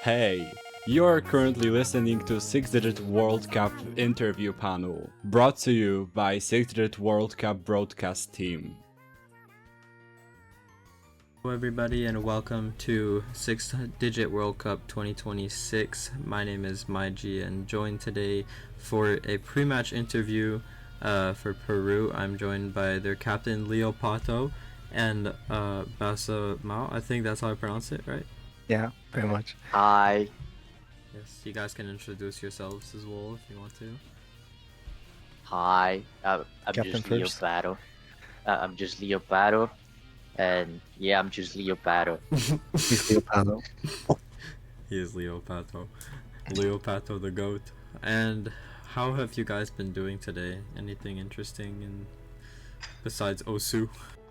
Hey, you're currently listening to 6-Digit World Cup interview panel, brought to you by 6-Digit World Cup broadcast team. Hello everybody and welcome to 6-Digit World Cup 2026. My name is Maiji and joined today for a pre-match interview for Peru. I'm joined by their captain Leo Pato and Basa Mao. I think that's how I pronounce it, right? Yeah, pretty much. Hi. Yes, you guys can introduce yourselves as well if you want to. Hi. I'm Captain just Leo first. Pato. I'm just Leo Pato. And yeah, I'm just Leo Pato. He's Leopardo. He is Leo Pato. Leo Pato the GOAT. And how have you guys been doing today? Anything interesting besides Osu?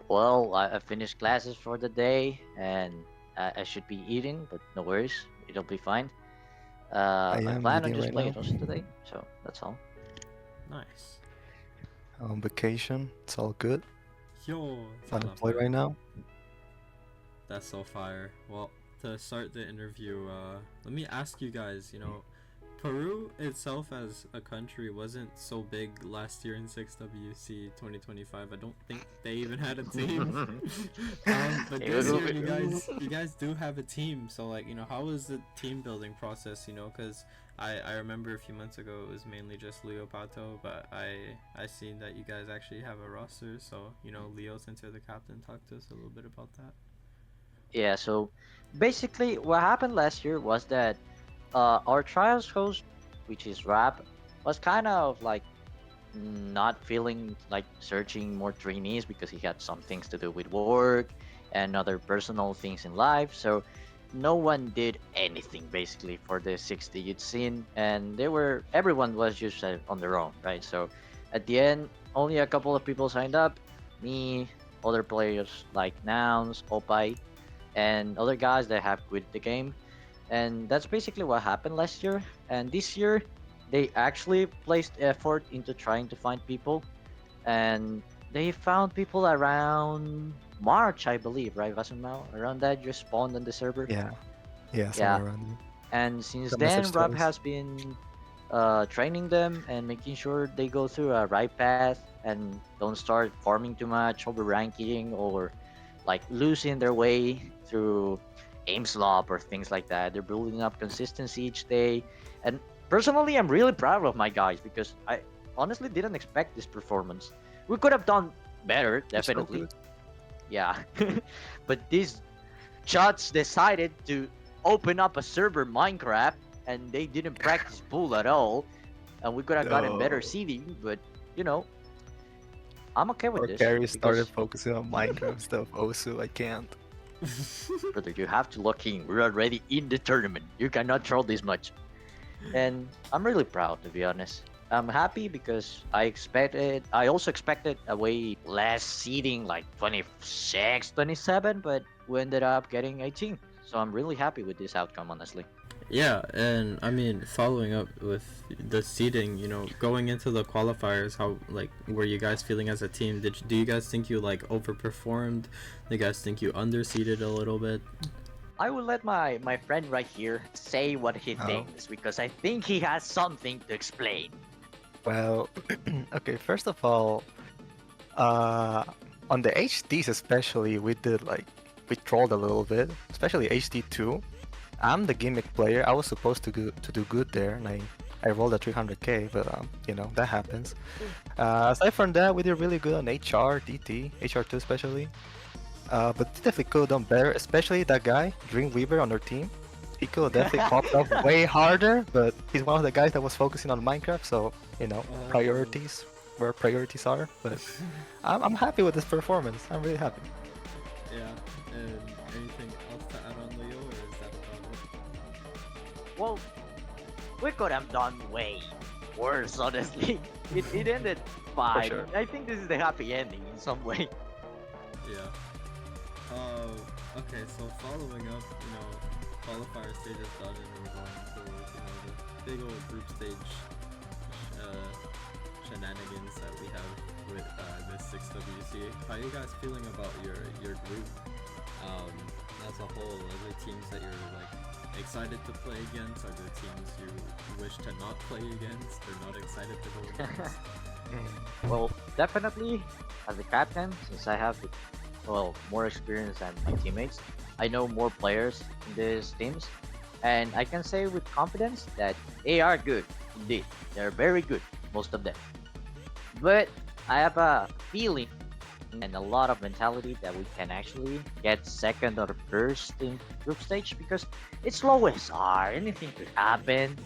Well, I finished classes for the day and I should be eating, but no worries. It'll be fine. I I am plan on eating just right playing now. Osu today, so that's all. Nice. On vacation, it's all good. Yo, Unemployed right now. That's so fire. Well, to start the interview, let me ask you guys, Peru itself as a country wasn't so big last year in 6WC 2025. I don't think they even had a team. But this year you guys do have a team. So how was the team building process, because I remember a few months ago it was mainly just Leo Pato, but I seen that you guys actually have a roster. So, Leo, since you're the captain, talk to us a little bit about that. Yeah, so basically what happened last year was that our trials host, which is Rap, was kind of like not feeling like searching more trainees because he had some things to do with work and other personal things in life. So no one did anything basically for the 6-digit scene, and everyone was just on their own, right? So at the end, only a couple of people signed up. Me, other players like Nouns, Opai, and other guys that have quit the game. And that's basically what happened last year. And this year, they actually placed effort into trying to find people. And they found people around March, I believe, right, Vasumao? Around that, you spawned on the server. Yeah, Yeah. somewhere around there. And since The then, message Rob tells. has been training them and making sure they go through a right path and don't start farming too much, over ranking, or like losing their way through aim slop or things like that. They're building up consistency each day. And personally, I'm really proud of my guys because I honestly didn't expect this performance. We could have done better, It's so definitely. good. Yeah. But these shots decided to open up a server Minecraft and they didn't practice pool at all. And we could have gotten better No. seeding, but I'm okay with Our this. carry started Because, focusing on Minecraft stuff. Osu, I can't. brother, you have to lock in. We're already in the tournament. You cannot troll this much. And I'm really proud, to be honest. I'm happy because I also expected a way less seeding, like 26, 27, but we ended up getting 18. So I'm really happy with this outcome, honestly. Yeah, and I mean, following up with the seeding, going into the qualifiers, how were you guys feeling as a team? Do you guys think you overperformed? Do you guys think you underseeded a little bit? I will let my friend right here say what he thinks because I think he has something to explain. Well, okay, first of all, on the HDs especially, we trolled a little bit, especially HD2. I'm the gimmick player. I was supposed to do good there, and I rolled a 300k, but that happens. Aside from that, we did really good on HR, DT, HR2 especially. But definitely could have done better, especially that guy, Dreamweaver, on our team. He could have definitely popped up way harder, but he's one of the guys that was focusing on Minecraft, so priorities, where priorities are. But I'm happy with this performance. I'm really happy. Yeah, and anything else to add on, Leo, or is that about it? Well, we could have done way worse, honestly. It ended fine. sure. I think this is the happy ending in some way. Yeah. Okay, so following up, qualifier stage is done and we're going to, the big old group stage shenanigans that we have with this 6WC. How are you guys feeling about your group as a whole? Are there teams that you're excited to play against? Are there teams you wish to not play against or not excited to go against? Well, definitely as a captain, since I have more experience than my teammates, I know more players in these teams, and I can say with confidence that they are good. Indeed, they're very good, most of them. But I have a feeling and a lot of mentality that we can actually get second or first in group stage because it's low SR. Anything could happen,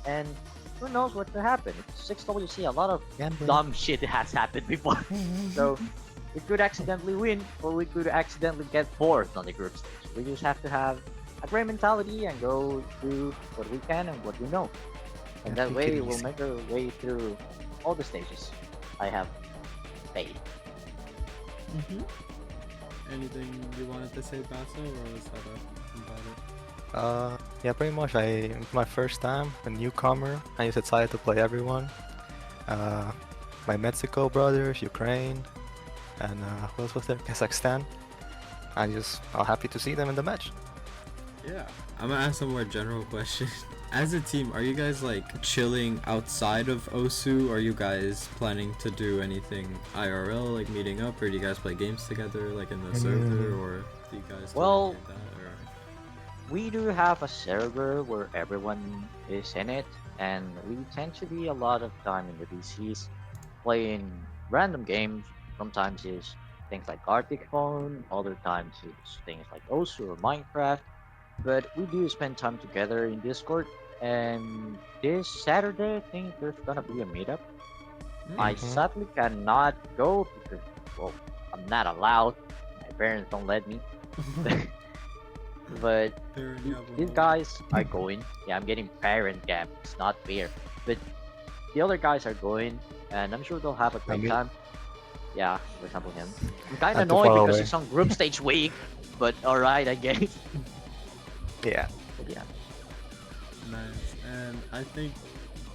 and who knows what could happen? It's 6WC. A lot of Gambling. dumb shit has happened before, so we could accidentally win or we could accidentally get fourth on the group stage. We just have to have a great mentality and go through what we can and what we know, and Yeah, that take it way we'll easy. make our way through all the stages. I have faith. Anything you wanted to say, Basso, or was that about it? Yeah, pretty much. It's my first time, a newcomer. I just decided to play everyone. My Mexico brothers, Ukraine, and who else was there? Kazakhstan. I'm happy to see them in the match. Yeah, I'm gonna ask a more general question. As a team, are you guys like chilling outside of Osu? Are you guys planning to do anything IRL, like meeting up, or do you guys play games together, like in the server, or do you guys do Well, anything like that? Or... we do have a server where everyone is in it, and we tend to be a lot of time in the DCs playing random games. Sometimes it's things like Arctic Phone, other times it's things like Osu or Minecraft. But we do spend time together in Discord, and this Saturday, I think there's gonna be a meetup. I Mhm. sadly cannot go because, well, I'm not allowed. My parents don't let me. But these guys are going. Yeah, I'm getting parent gap. It's not fair. But the other guys are going, and I'm sure they'll have a great Me? time. Yeah, for example, him. I'm kind of I'm too annoyed far because away. he's on group stage week, but alright, I guess. Yeah. But yeah. Nice. And I think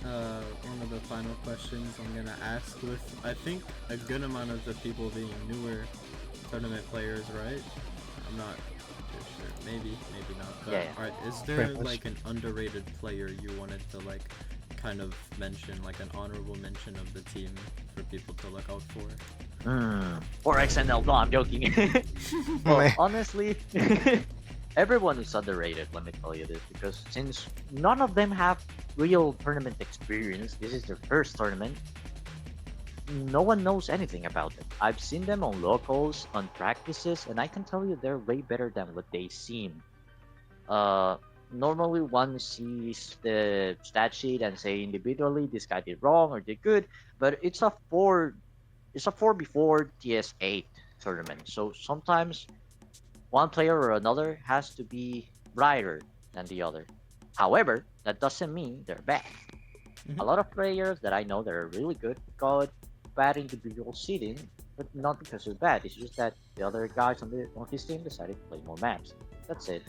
one of the final questions I'm gonna ask, with I think a good amount of the people being newer tournament players, right? I'm not too sure. Maybe not. But Yeah, yeah. alright, is there Pretty much. like an underrated player you wanted to like kind of mention, like an honorable mention of the team for people to look out for? Or XNL. No, I'm joking. Well, Meh. honestly, everyone is underrated. Let me tell you this, because since none of them have real tournament experience, this is their first tournament. No one knows anything about them. I've seen them on locals, on practices, and I can tell you they're way better than what they seem. Uh, Normally one sees the stat sheet and say individually this guy did wrong or did good, but it's a four before TS8 tournament. So sometimes one player or another has to be brighter than the other. However, that doesn't mean they're bad. A lot of players that I know that are really good got bad individual seeding, but not because they're bad. It's just that the other guys on his team decided to play more maps. That's it.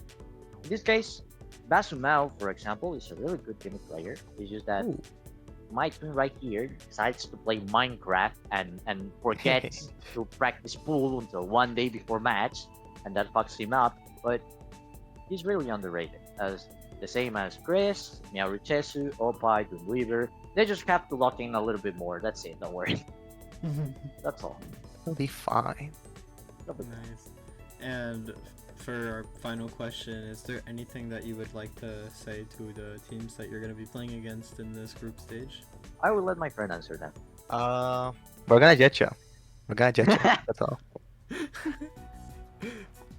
In this case, Basumao, for example, is a really good gimmick player. It's just that Ooh. my twin right here decides to play Minecraft and forgets to practice pool until one day before match, and that fucks him up. But he's really underrated, as the same as Chris, Miaruchesu, Opai, Dunweaver. They just have to lock in a little bit more. That's it. Don't worry. That's all. It'll be fine. Nice. And for our final question, is there anything that you would like to say to the teams that you're going to be playing against in this group stage? I will let my friend answer that. We're gonna get you. We're gonna get you. That's all.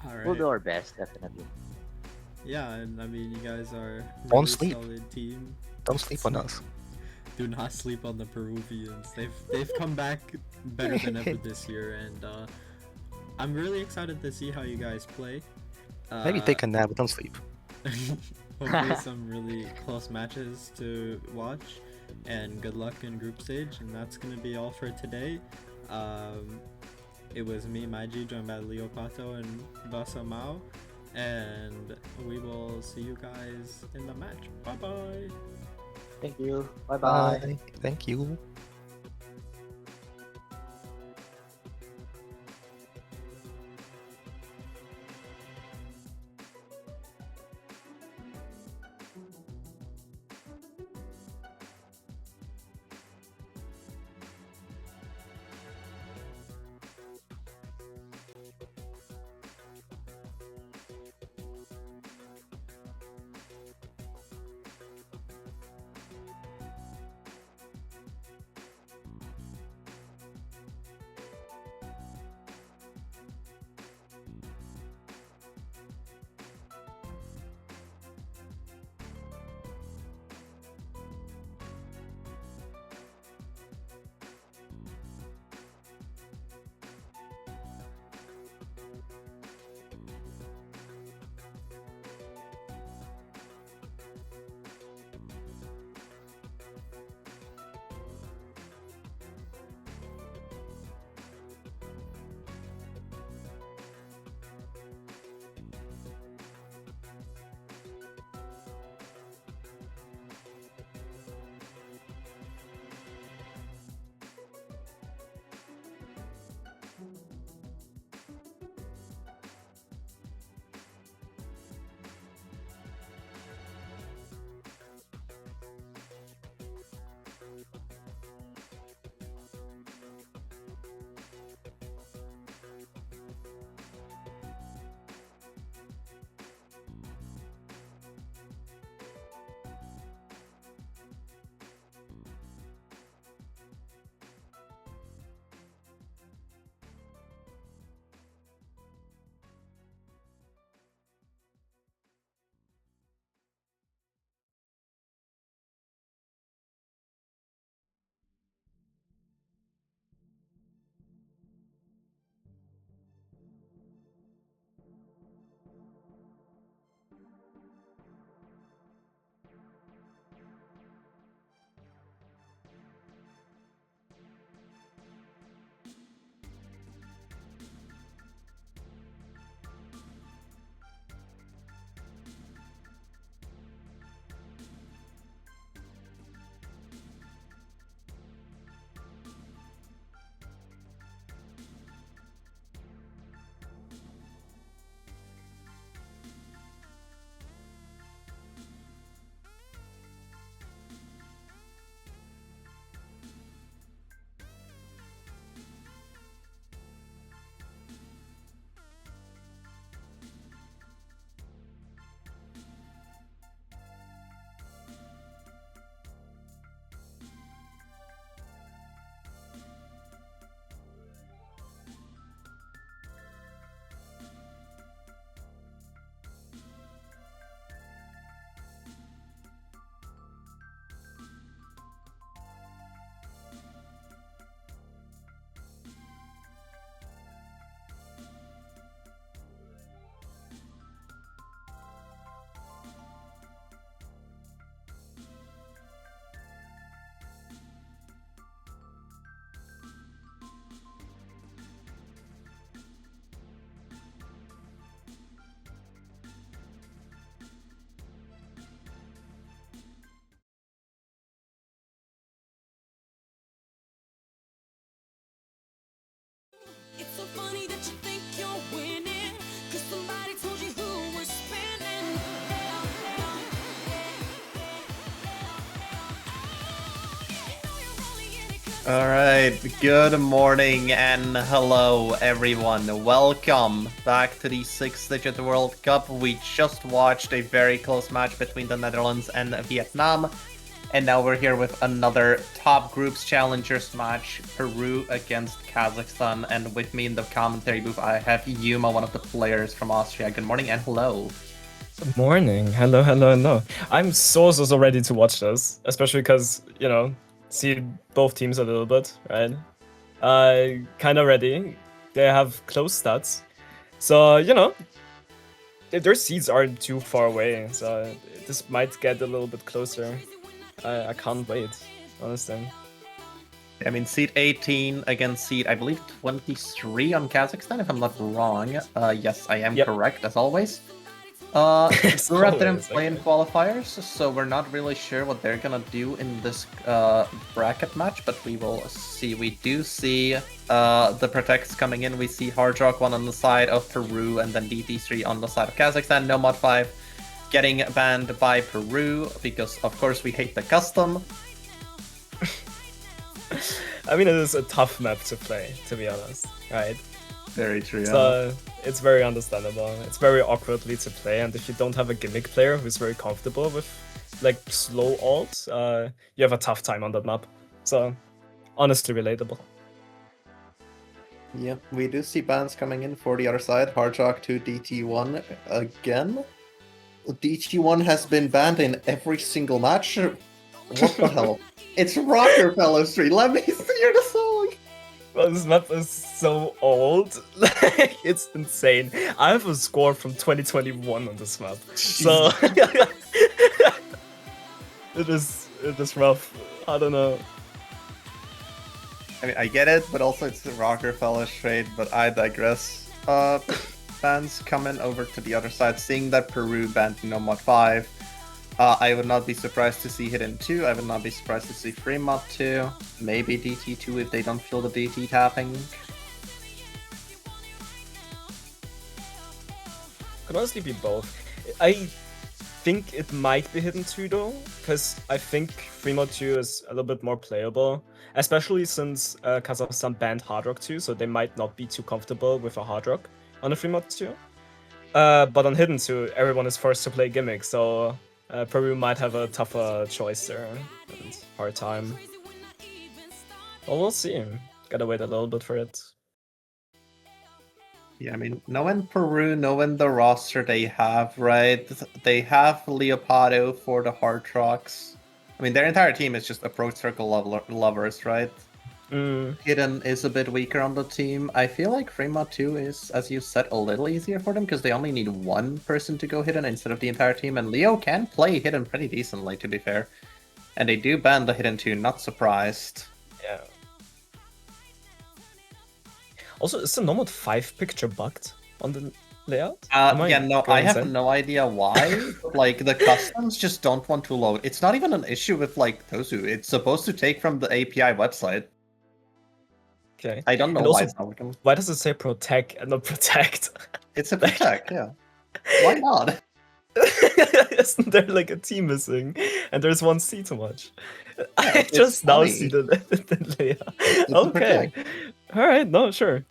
Alright. We'll do our best, definitely. Yeah, and I mean, you guys are a Don't really sleep. solid team. Don't sleep on us. Do not sleep on the Peruvians. They've come back better than ever this year, and I'm really excited to see how you guys play. Maybe take a nap, but don't sleep. Hopefully some really close matches to watch, and good luck in group stage. And that's gonna be all for today. It was me, Maiji, joined by Leo Pato and Basa Mao, and we will see you guys in the match. Bye bye. Thank you. Bye-bye. Bye. Thank you. All right, good morning and hello everyone. Welcome back to the 6-digit World Cup. We just watched a very close match between the Netherlands and Vietnam. And now we're here with another top groups challengers match, Peru against Kazakhstan. And with me in the commentary booth, I have Yuma, one of the players from Austria. Good morning and hello. Good morning. Hello, hello, hello. I'm so ready to watch this, especially because, you know, see both teams a little bit, right? Kind of ready. They have close stats. So, you know, their seeds aren't too far away, so this might get a little bit closer. I can't wait, honestly. I mean, seed 18 against seed, I believe, 23 on Kazakhstan, if I'm not wrong. Yes, I am correct, as always. Europe didn't play in qualifiers, so we're not really sure what they're gonna do in this bracket match, but we will see. We do see the Protects coming in. We see Hard Rock 1 on the side of Peru, and then DT3 on the side of Kazakhstan. No Mod 5 getting banned by Peru, because of course we hate the custom. I mean, it is a tough map to play, to be honest, right? Very true, yeah. So it's very understandable. It's very awkwardly to play, and if you don't have a gimmick player who's very comfortable with like slow ult, you have a tough time on that map. So honestly relatable. Yeah, we do see bans coming in for the other side. Hardrock to DT1 again. DT1 has been banned in every single match. What the hell? It's Rockefeller Street. Let me hear the song. Well, this map is so old. Like, it's insane. I have a score from 2021 on this map. So it is rough. I don't know. I mean, I get it, but also it's Rockefeller Street, but I digress. Fans coming over to the other side, seeing that Peru banned No Mod 5. I would not be surprised to see Hidden 2. I would not be surprised to see Free Mod 2. Maybe DT2 if they don't feel the DT tapping. Could honestly be both. I think it might be Hidden 2 though, because I think Free Mod 2 is a little bit more playable, especially since Kazakhstan banned Hard Rock 2, so they might not be too comfortable with a Hard Rock on a Free Mod 2. But on Hidden 2, everyone is forced to play Gimmick, so Peru might have a tougher choice there and hard time. Well, we'll see. Gotta wait a little bit for it. Yeah, I mean, knowing Peru, knowing the roster they have, right? They have Leopardo for the Hard Rocks. I mean, their entire team is just approach circle lovers, right? Hidden is a bit weaker on the team. I feel like Fremont 2 is, as you said, a little easier for them because they only need one person to go Hidden instead of the entire team. And Leo can play Hidden pretty decently, to be fair. And they do ban the Hidden 2, not surprised. Yeah. Also, is the Nomad 5 picture bugged on the layout? Yeah, no, I have no idea why. Like, the customs just don't want to load. It's not even an issue with, like, Tosu. It's supposed to take from the API website. Okay. I don't know why it's not working. Why does it say protect and not protect? It's a protect, yeah. Why not? Isn't there like a team missing? And there's one C too much. Yeah, I just now see the layout. Okay. Alright, no, sure.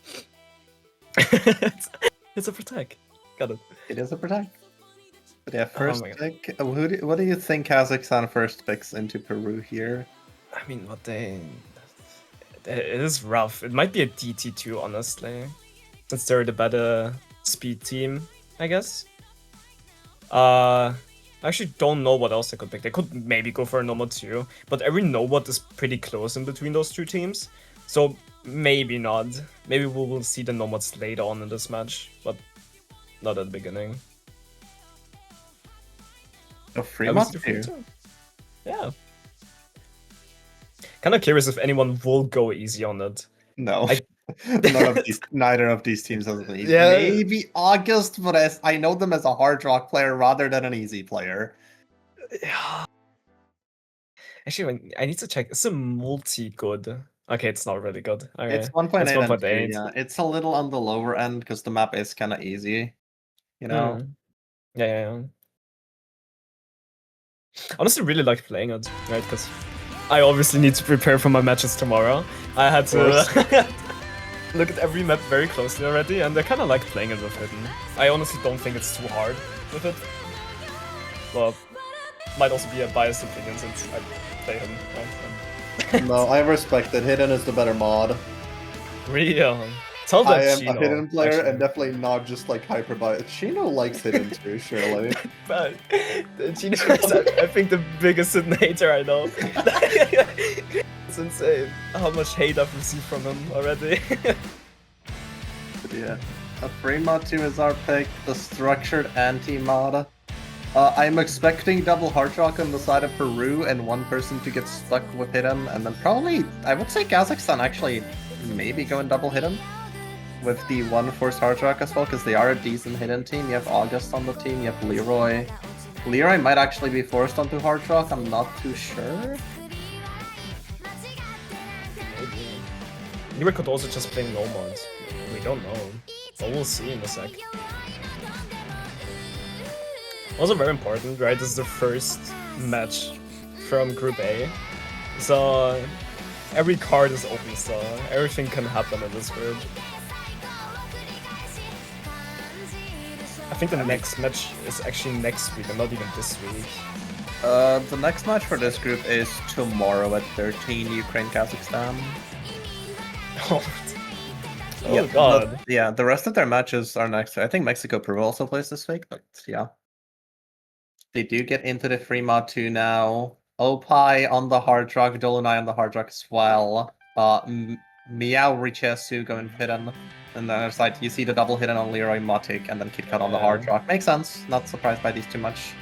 It's a protect. Got it. It is a protect. But yeah, first pick. What do you think Kazakhstan first picks into Peru here? I mean, it is rough. It might be a DT2, honestly, since they're the better speed team, I guess. I actually don't know what else they could pick. They could maybe go for a Nomad 2, but every Nomad is pretty close in between those two teams, so maybe not. Maybe we will see the Nomads later on in this match, but not at the beginning. A free mod 2? Yeah. Kind of curious if anyone will go easy on it. No, neither of these teams has been easy. Yeah. Maybe August, but I know them as a hard rock player rather than an easy player. Actually, I need to check. Is it multi good? Okay, it's not really good. Okay. It's 1.8. Yeah, it's a little on the lower end because the map is kind of easy. You know. Yeah. Honestly, really like playing it, right? Because I obviously need to prepare for my matches tomorrow. I had to look at every map very closely already, and I kind of like playing it with Hidden. I honestly don't think it's too hard with it. Well, might also be a biased opinion since I play him. Right? No, I respect it. Hidden is the better mod. Real. Tell that I am Chino, a Hidden player actually. and definitely not just like hyper biased. Chino likes Hidden too, surely. But Chino is, I think, the biggest Hidden hater I know. It's insane how much hate I've received from him already. Yeah. A free mod 2 is our pick, the structured anti-mod. I'm expecting double Hard Rock on the side of Peru and one person to get stuck with Hidden, and then probably, I would say Kazakhstan actually maybe going double Hidden with the one forced Hard Rock as well, because they are a decent Hidden team. You have August on the team, you have Leroy. Leroy might actually be forced onto Hard Rock, I'm not too sure. Leroy could also just play no mods. We don't know. But we'll see in a sec. Also very important, right? This is the first match from Group A. So every card is open still. Everything can happen in this group. I think the next match is actually next week and not even this week. The next match for this group is tomorrow at 13, Ukraine, Kazakhstan. Oh Yeah, god. The rest of their matches are next. I think Mexico, Peru also plays this week, but yeah. They do get into the free mod 2 now. Opie on the Hard Rock, Dolunai on the Hard Rock as well. Meow Richesu going Hidden. And the other side, you see the double Hidden on Leroy Motic, and then KitKat on the Hard Rock. Makes sense. Not surprised by these too much.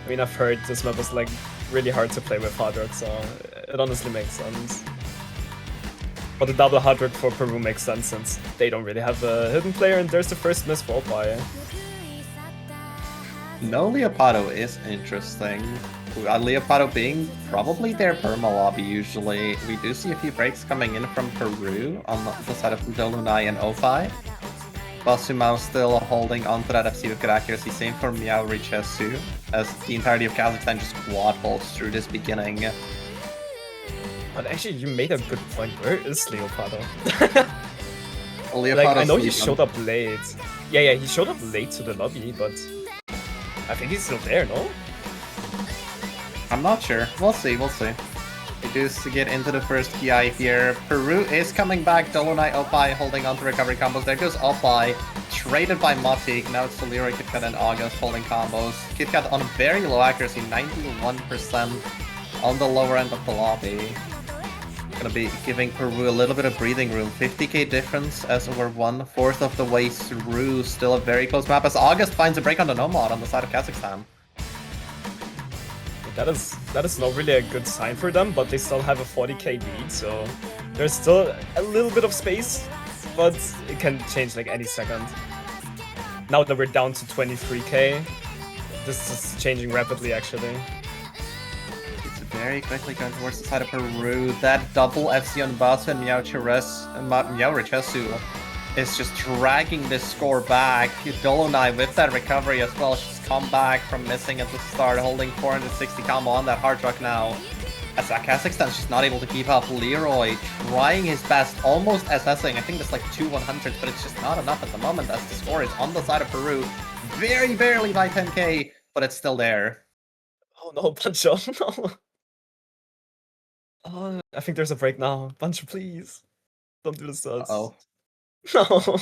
I mean, I've heard this map is like really hard to play with Hard Rock, so it honestly makes sense. But the double Hard Rock for Peru makes sense since they don't really have a hidden player, and there's the first miss for Opie. No Leopardo is interesting. Leopardo being probably their perma lobby usually. We do see a few breaks coming in from Peru on the side of Dolunai and Ophi. Basumao still holding on to that FC with good accuracy. Same for Meow Richesu, as the entirety of Kazakhstan just quad bolts through this beginning. But actually, you made a good point. Where is Leopardo? Leopardo's Like, I know he leaving. showed up late. Yeah, he showed up late to the lobby, but I think he's still there, no? I'm not sure. We'll see. We do get into the first PI here. Peru is coming back. Dolunai, Opie holding on to recovery combos. There goes Opie, traded by Motik. Now it's to Leroy, KitKat, and August holding combos. KitKat on very low accuracy, 91% on the lower end of the lobby. Gonna be giving Peru a little bit of breathing room. 50k difference as we're 1/4 of the way through. Still a very close map as August finds a break on the Nomad on the side of Kazakhstan. That is not really a good sign for them, but they still have a 40k lead, so there's still a little bit of space, but it can change like any second. Now that we're down to 23k, this is changing rapidly actually. It's very quickly going towards the side of Peru. That double FC on Basu and Meow Richesu is just dragging this score back. Dolunai with that recovery as well. She's come back from missing at the start, holding 460 combo on that Hard Rock now. As Kazakhstan, she's not able to keep up. Leroy trying his best, almost assessing. I think there's like 2 100s, but it's just not enough at the moment as the score is on the side of Peru. Very barely by 10k, but it's still there. Oh no, Bancho, no. Oh, I think there's a break now. Bancho, please. Don't do this to us. Uh-oh. No.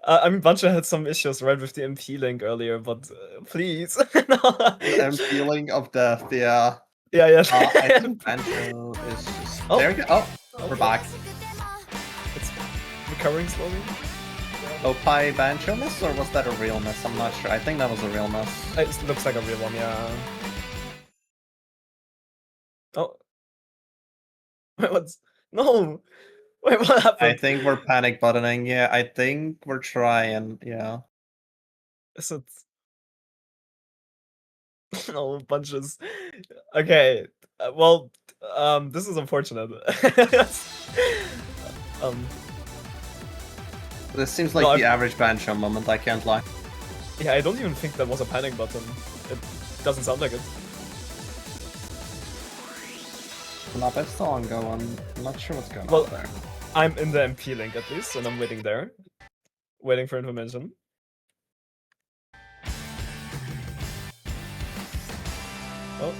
I mean, Bancho had some issues, right, with the MP link earlier, but please. No. I'm feeling of death, yeah. Yeah. I think Banjo is just... Oh. There we go. Oh, we're back. It's recovering slowly. Opie Banjo miss, or was that a real miss? I'm not sure. I think that was a real miss. It looks like a real one, yeah. Oh. Wait, what's... No! Wait, what happened? I think we're panic buttoning. Yeah, I think we're trying. Yeah. Is it... No, bunches. Okay. Well, this is unfortunate. This seems like No, the average Banjo moment, I can't lie. Yeah, I don't even think that was a panic button. It doesn't sound like it. Not that song going. I'm not sure what's going Well, on there. I'm in the MP link at least, and I'm waiting there. Waiting for information. Oh.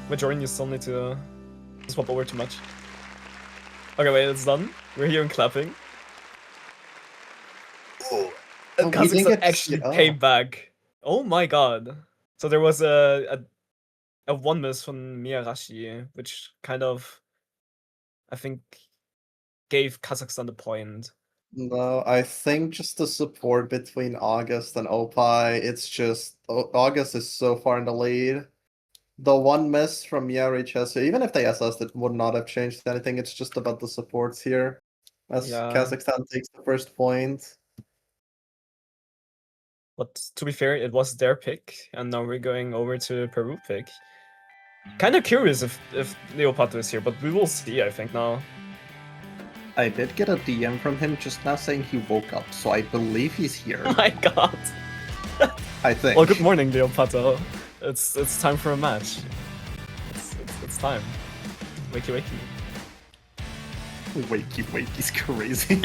Majorin, you still need to swap over too much. Okay, wait, it's done. We're hearing clapping. And we didn't Kazakhstan get to actually see it. came back. Oh my god. So there was a one miss from Miyarashi, which kind of, I think, gave Kazakhstan the point. No, I think just the support between August and Opie, it's just August is so far in the lead. The one miss from Yari Chesu, even if they SS'd, it would not have changed anything. It's just about the supports here. As Yeah. Kazakhstan takes the first point. But to be fair, it was their pick, and now we're going over to Peru pick. Kind of curious if Leopato is here, but we will see, I think, now. I did get a DM from him just now saying he woke up, so I believe he's here. Oh my god. I think. Well, good morning, Leopato. It's time for a match. It's time. Wakey wakey. Wakey's crazy.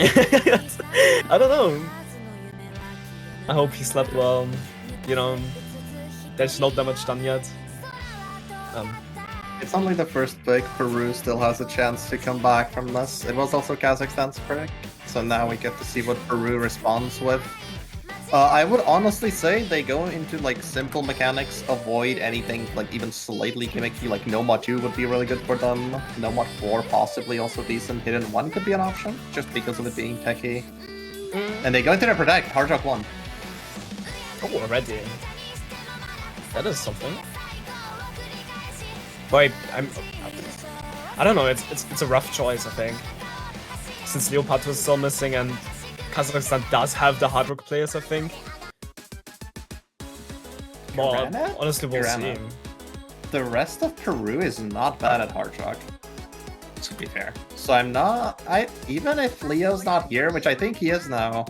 I don't know. I hope he slept well. You know, there's not that much done yet. It's only the first pick. Peru still has a chance to come back from this. It was also Kazakhstan's pick, so now we get to see what Peru responds with. I would honestly say they go into like simple mechanics, avoid anything like even slightly gimmicky, like Nomad 2 would be really good for them. Nomad 4 possibly also decent. Hidden 1 could be an option, just because of it being techy. And they go into their protect, Hard Rock 1. Oh, already. That is something. But I don't know. It's a rough choice, I think, since Leopard was still missing and Kazakhstan does have the hard rock players, I think. Well, Tirana? honestly, we'll Tirana. see. The rest of Peru is not bad at Hard Rock, to be fair. So even if Leo's not here, which I think he is now,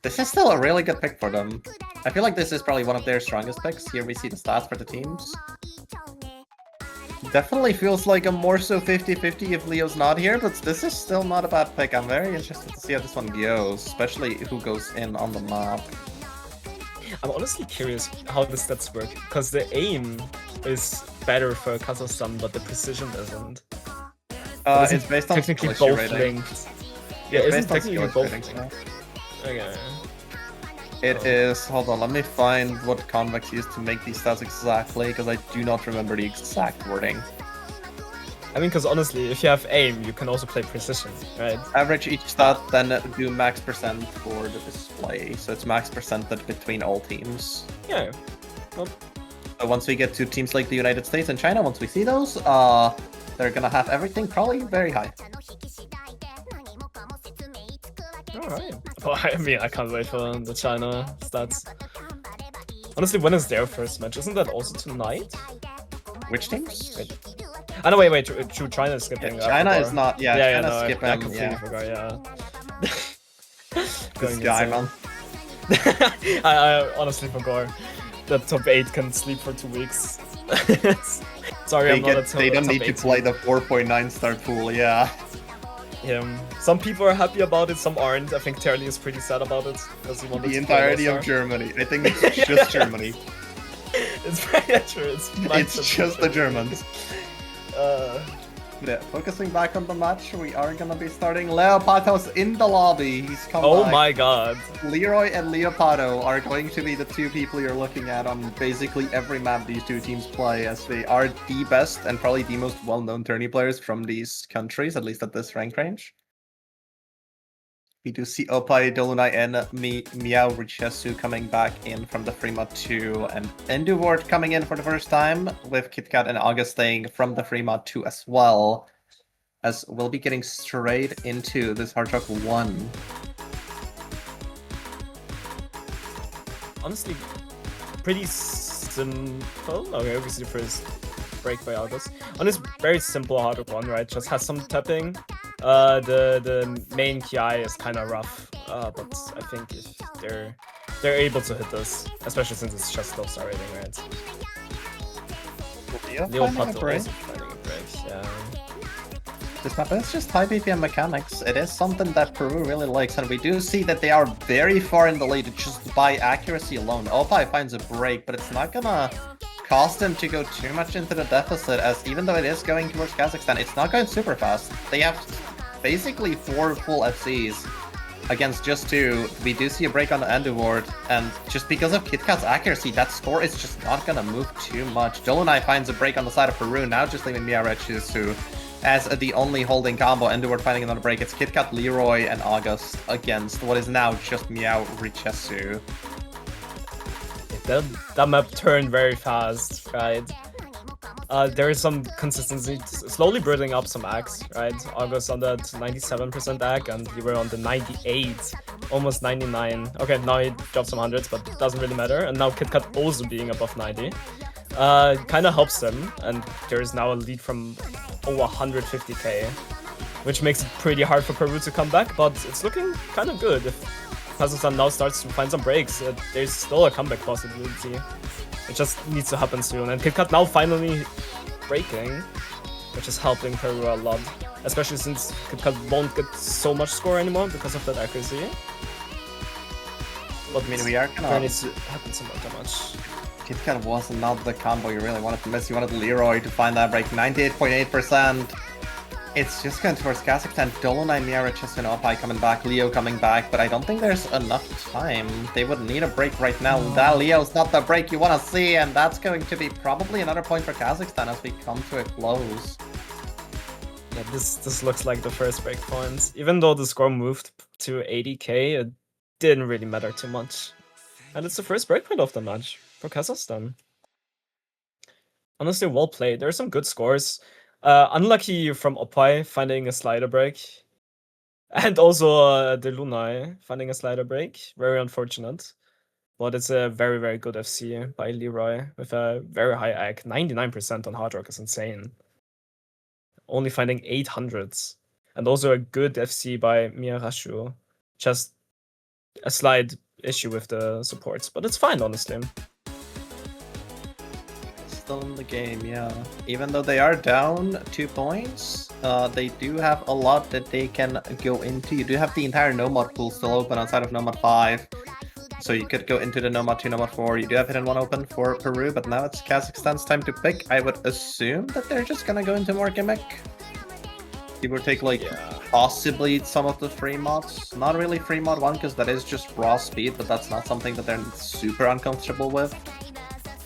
this is still a really good pick for them. I feel like this is probably one of their strongest picks. Here we see the stats for the teams. Definitely feels like a more so 50-50 if Leo's not here, but this is still not a bad pick. I'm very interested to see how this one goes, especially who goes in on the map. I'm honestly curious how the stats work, because the aim is better for Kazakhstan, but the precision isn't. It's based on technically skill both rating. linked. Yeah, It's isn't based on technically skill both rating, linked? Okay. It is. Hold on, let me find what Convex used to make these stats exactly, because I do not remember the exact wording. I mean, because honestly, if you have aim, you can also play precision, right? Average each stat, then do max percent for the display. So it's max percentage between all teams. Yeah. Well, So once we get to teams like the United States and China, once we see those, they're gonna have everything probably very high. alright. Well, I mean, I can't wait for the China stats. Honestly, when is their first match? Isn't that also tonight? Which teams? Wait. Oh, no, wait, true, China is skipping. Yeah, China is not. Yeah, yeah, China's no, skipping. I completely Yeah, forgot, yeah. this guy, man. I honestly forgot that top 8 can sleep for 2 weeks. Sorry, I'm not a They don't top need to 8 play team. the 4.9 star pool, yeah. Some people are happy about it, some aren't. I think Terli is pretty sad about it because he wanted The to play entirety of All-Star. Germany. I think it's just Germany. It's very true. It's just the Germans. Uh, Yeah, focusing back on the match, we are gonna be starting Leopado's in the lobby. He's come oh back. my god. Leroy and Leopardo are going to be the two people you're looking at on basically every map these two teams play, as they are the best and probably the most well-known tourney players from these countries, at least at this rank range. We do see Opai, Dolunai, and Miao Richesu coming back in from the Fremont 2, and Enduvort coming in for the first time, with KitKat and August staying from the Fremont 2 as well, as we'll be getting straight into this Hard Rock 1. Honestly, pretty simple. Okay, we see the first break by August. On this very simple hard rock one, right? Just has some tapping. The main KI is kind of rough, but I think if they're able to hit this, especially since it's just low star rating, right? Leopato also finding a break, yeah. This map is just high BPM mechanics. It is something that Peru really likes, and we do see that they are very far in the lead just by accuracy alone. Opie finds a break, but it's not gonna cause them to go too much into the deficit, as even though it is going towards Kazakhstan, it's not going super fast. They have basically 4 full FCs against just 2. We do see a break on the end ward, and just because of KitKat's accuracy, that score is just not gonna move too much. Dolunai finds a break on the side of Peru, now just leaving Mia Rechisu as the only holding combo. Endward finding another break. It's KitKat, Leroy, and August against what is now just Meow Richesu. That map turned very fast, right? There is some consistency, slowly building up some acts, right? August on that 97% act, and we were on the 98, almost 99. Okay, now he dropped some hundreds, but it doesn't really matter. And now KitKat also being above 90. Kind of helps them, and there is now a lead from over 150k, which makes it pretty hard for Peru to come back, but it's looking kind of good. If Kazakhstan now starts to find some breaks, there's still a comeback possibility. It just needs to happen soon, and KitKat now finally breaking, which is helping Peru a lot, especially since KitKat won't get so much score anymore because of that accuracy. But I mean, we are there needs to happen some more damage. KitKat was not the combo you really wanted to miss. You wanted Leroy to find that break. 98.8%. It's just going towards Kazakhstan. Dolunai, Miara, Chess, and Opie coming back. Leo coming back, but I don't think there's enough time. They would need a break right now. That Leo's not the break you want to see, and that's going to be probably another point for Kazakhstan as we come to a close. Yeah, this looks like the first break point. Even though the score moved to 80k, it didn't really matter too much. And it's the first breakpoint of the match for Kazakhstan. Honestly, well played. There are some good scores. Unlucky from Opie finding a slider break. And also the Lunai finding a slider break. Very unfortunate. But it's a very, very good FC by Leroy with a very high AC. 99% on Hard Rock is insane. Only finding 800s. And also a good FC by Miyarashu. Just a slight issue with the supports, but it's fine, honestly. Still in the game, yeah. Even though they are down 2 points, they do have a lot that they can go into. You do have the entire Nomad pool still open outside of Nomad 5. So you could go into the Nomad 2, Nomad 4. You do have Hidden 1 open for Peru, but now it's Kazakhstan's time to pick. I would assume that they're just gonna go into more gimmick. Give or take, like, possibly some of the free mods. Not really free mod 1, because that is just raw speed, but that's not something that they're super uncomfortable with.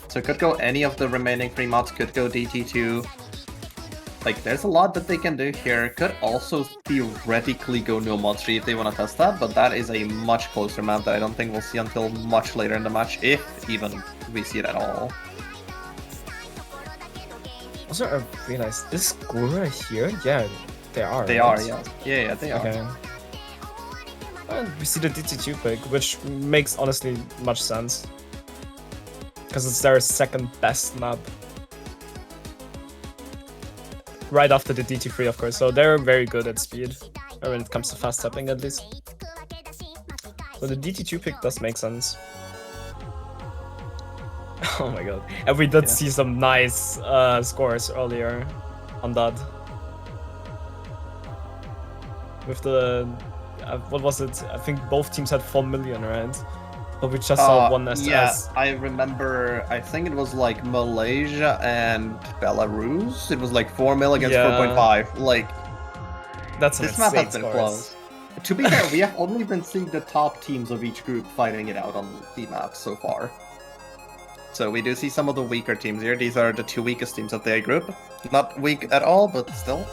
So it could go any of the remaining free mods, could go DT2. Like, there's a lot that they can do here. Could also theoretically go Nomad 3 if they want to test that, but that is a much closer map that I don't think we'll see until much later in the match, if even we see it at all. Also, I realized, is Gura here? Yeah, they are. They right? are, yeah. Yeah, they are. Okay. And we see the DT2 pick, which makes honestly much sense. Because it's their second best map. Right after the DT3, of course, so they're very good at speed. Or when it comes to fast tapping, at least. So the DT2 pick does make sense. Oh my god. And we did see some nice scores earlier on that. With the... what was it? I think both teams had 4 million, right? But we just saw one SS. Yeah, I remember, I think it was like Malaysia and Belarus. It was like 4 mil against 4.5. Like, that's this map has been close. To be fair, we have only been seeing the top teams of each group fighting it out on the map so far. So we do see some of the weaker teams here. These are the 2 weakest teams of the A group. Not weak at all, but still.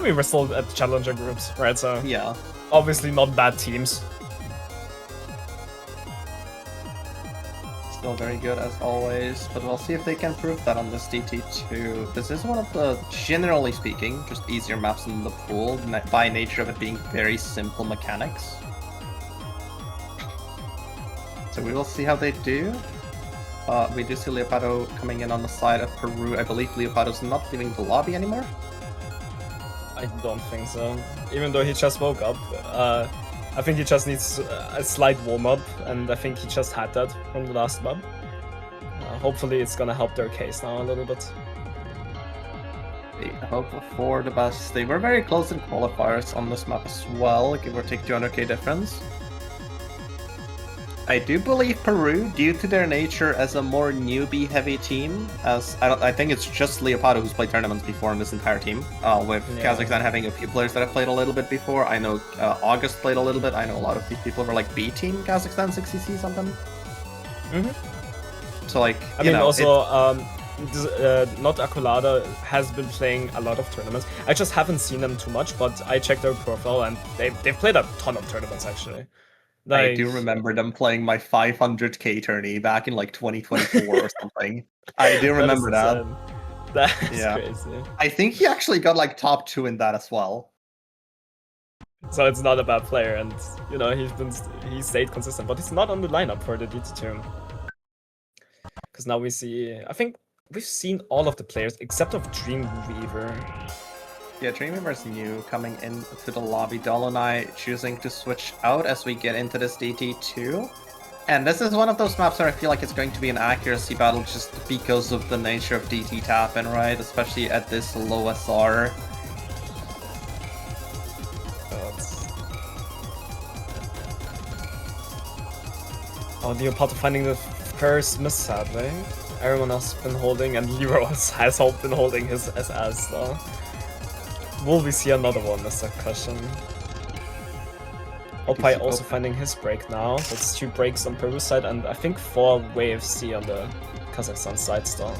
I mean, we're still at challenger groups, right? So yeah, obviously not bad teams. Still very good as always, but we'll see if they can prove that on this DT2. This is one of the, generally speaking, just easier maps in the pool, by nature of it being very simple mechanics. So we will see how they do. We do see Leopardo coming in on the side of Peru. I believe Leopardo's not leaving the lobby anymore. I don't think so. Even though he just woke up, I think he just needs a slight warm-up, and I think he just had that from the last map. Hopefully it's gonna help their case now a little bit. They hope for the best. They were very close in qualifiers on this map as well, give or take 200k difference. I do believe Peru, due to their nature as a more newbie-heavy team, as I think it's just Leopardo who's played tournaments before in this entire team, with Kazakhstan having a few players that have played a little bit before. I know August played a little bit. I know a lot of these people were like B-team Kazakhstan 6CC something. So like, I mean, also, Not Akulada has been playing a lot of tournaments. I just haven't seen them too much, but I checked their profile and they've played a ton of tournaments actually. I do remember them playing my 500k tourney back in like 2024 or something. I do remember that. That's crazy. I think he actually got like top 2 in that as well. So it's not a bad player, and you know he stayed consistent, but he's not on the lineup for the DT2. Because now we see, I think we've seen all of the players except of Dreamweaver. Yeah, Dreamweaver's new, coming into the lobby. Dolonai choosing to switch out as we get into this DT2. And this is one of those maps where I feel like it's going to be an accuracy battle just because of the nature of DT tap-in, right? Especially at this low SR. Oh, Leopardo finding the first miss, sadly. Everyone else has been holding, and Leroy has been holding his SS though. Will we see another one is the question. Opai also finding his break now. That's 2 breaks on Peru's side and I think 4 wave C on the Kazakhstan side still.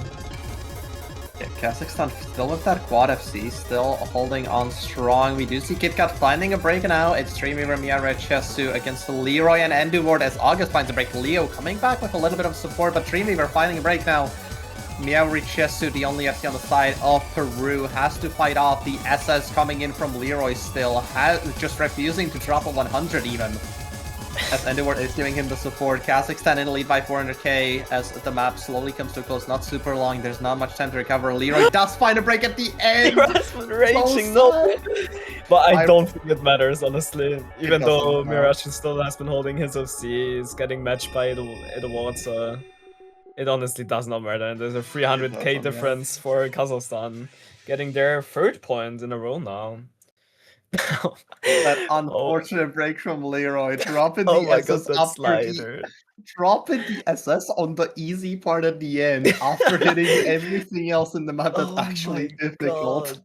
Yeah, Kazakhstan still with that quad FC, still holding on strong. We do see KitKat finding a break now. It's Dreamweaver, Miara, Chesu against Leroy and Enduvord as August finds a break. Leo coming back with a little bit of support, but Dreamweaver finding a break now. Miauri Chesu, the only FC on the side of Peru, has to fight off the SS coming in from Leroy still, just refusing to drop a 100 even. As Endeward is giving him the support. Kazakhstan in the lead by 400k as the map slowly comes to a close, not super long, there's not much time to recover. Leroy does find a break at the end! Leroy's been raging, no! But I don't think it matters, honestly. Even though Mirachi still has been holding his FC, is getting matched by Edward, so it honestly does not matter. There's a 300k difference for Kazakhstan, getting their 3rd point in a row now. That unfortunate break from Leroy, dropping the SS after dropping the SS on the easy part at the end after hitting everything else in the map that's actually difficult.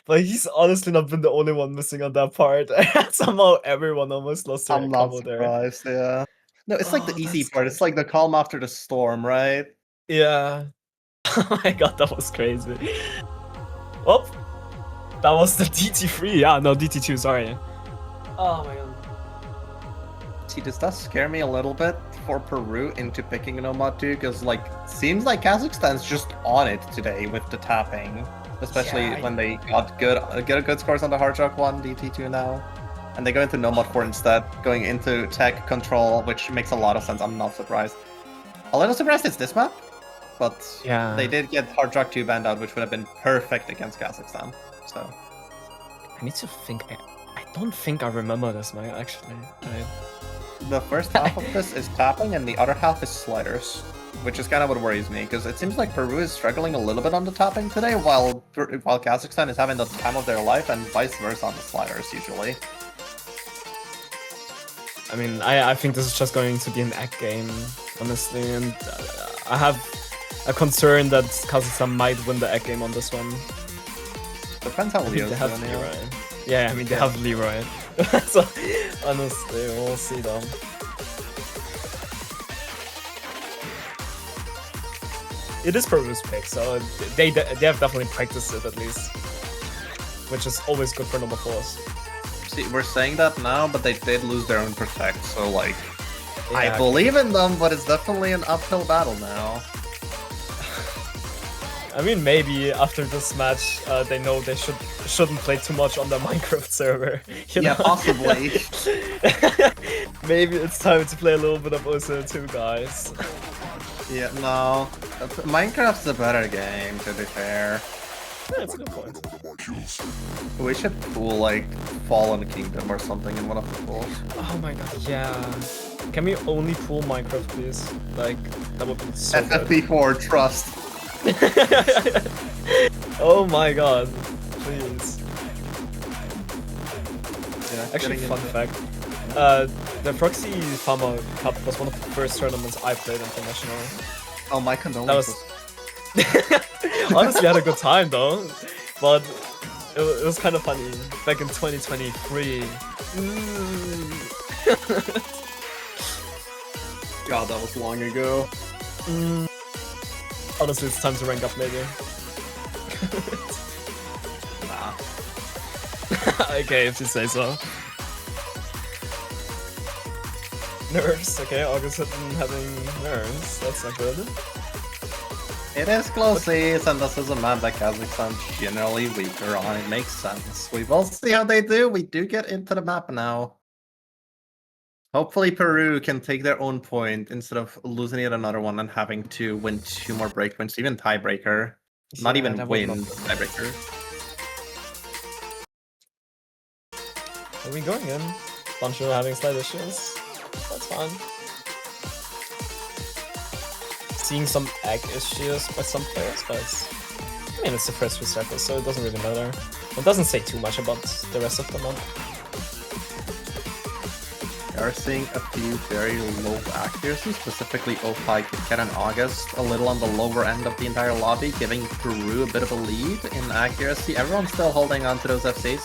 But he's honestly not been the only one missing on that part. Somehow everyone almost lost their combo there. I'm not surprised, yeah. No, it's like the easy part. It's like the calm after the storm, right? Yeah. Oh my god, that was crazy. Oh, that was the DT3. Yeah, no, DT2, sorry. Oh my god. See, this does scare me a little bit for Peru into picking Nomad 2, because, like, seems like Kazakhstan's just on it today with the tapping. Especially when they got good scores on the Hard Rock 1, DT2 now. And they go into Nomad 4 instead, going into tech control, which makes a lot of sense. I'm not surprised. A little surprised it's this map, but they did get Hard Rock 2 banned out, which would have been perfect against Kazakhstan. So I need to think. I don't think I remember this map actually. The first half of this is tapping, and the other half is sliders, which is kind of what worries me, because it seems like Peru is struggling a little bit on the tapping today, while Kazakhstan is having the time of their life, and vice versa on the sliders usually. I mean, I think this is just going to be an egg game, honestly, and I have a concern that Kazakhstan might win the egg game on this one. Depends how Leo's doing. Leroy. Yeah, I mean, they have Leroy. So, honestly, we'll see though. It is Peru's pick, so they have definitely practiced it at least, which is always good for number 4s. See, we're saying that now, but they did lose their own protect, so like, I believe in them, but it's definitely an uphill battle now. I mean, maybe after this match, they know they shouldn't play too much on the Minecraft server. You know? Possibly. Maybe it's time to play a little bit of OSO too, guys. Yeah, no. Minecraft's a better game, to be fair. Yeah, that's a good point. We should pool, like, Fallen Kingdom or something in one of the pools. Oh my god, yeah. Can we only pool Minecraft, please? Like, that would be so good. FFP4, trust. Oh my god. Please. Yeah, Actually, getting fun into- fact. The Proxy Farmer Cup was one of the first tournaments I played international. Oh, my condolences. Honestly, I had a good time though, but it was kind of funny back in 2023. God, that was long ago. Honestly, it's time to rank up maybe. Nah. Okay, if you say so. Nerves, okay, August having nerves, that's not good. It is close seas, and this is a map that Kazakhstan's generally weaker on. It makes sense. We will see how they do. We do get into the map now. Hopefully Peru can take their own point instead of losing yet another one and having to win 2 more break points, even tiebreaker. Not Yeah, even that would win not- tiebreaker. Are we going in? Bunch of having slight issues. That's fine. Seeing some egg issues by some players, but I mean it's the first 3 circles, so it doesn't really matter. It doesn't say too much about the rest of the map. We are seeing a few very low accuracy, specifically Opie, KitKat, and August, a little on the lower end of the entire lobby, giving Peru a bit of a lead in accuracy. Everyone's still holding on to those FCs.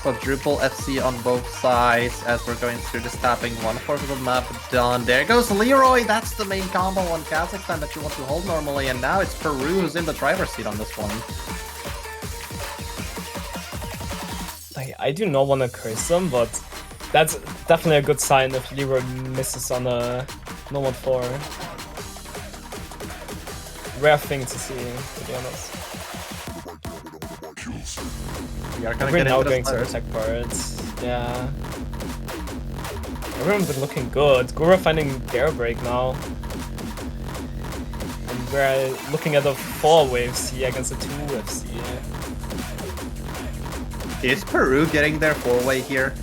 Quadruple FC on both sides as we're going through this tapping. 1/4 of the map done. There goes Leroy. That's the main combo on Kazakhstan that you want to hold normally, and now it's Peru who's in the driver's seat on this one. Like, I do not want to curse them, but that's definitely a good sign if Leroy misses on a no 1-4. Rare thing to see, to be honest. We are gonna We're get now into going the to attack parts. Yeah. Everyone's been looking good. Gura finding Bear Break now. And we're looking at a 4-wave C against a 2-wave C. Is Peru getting their 4-way here?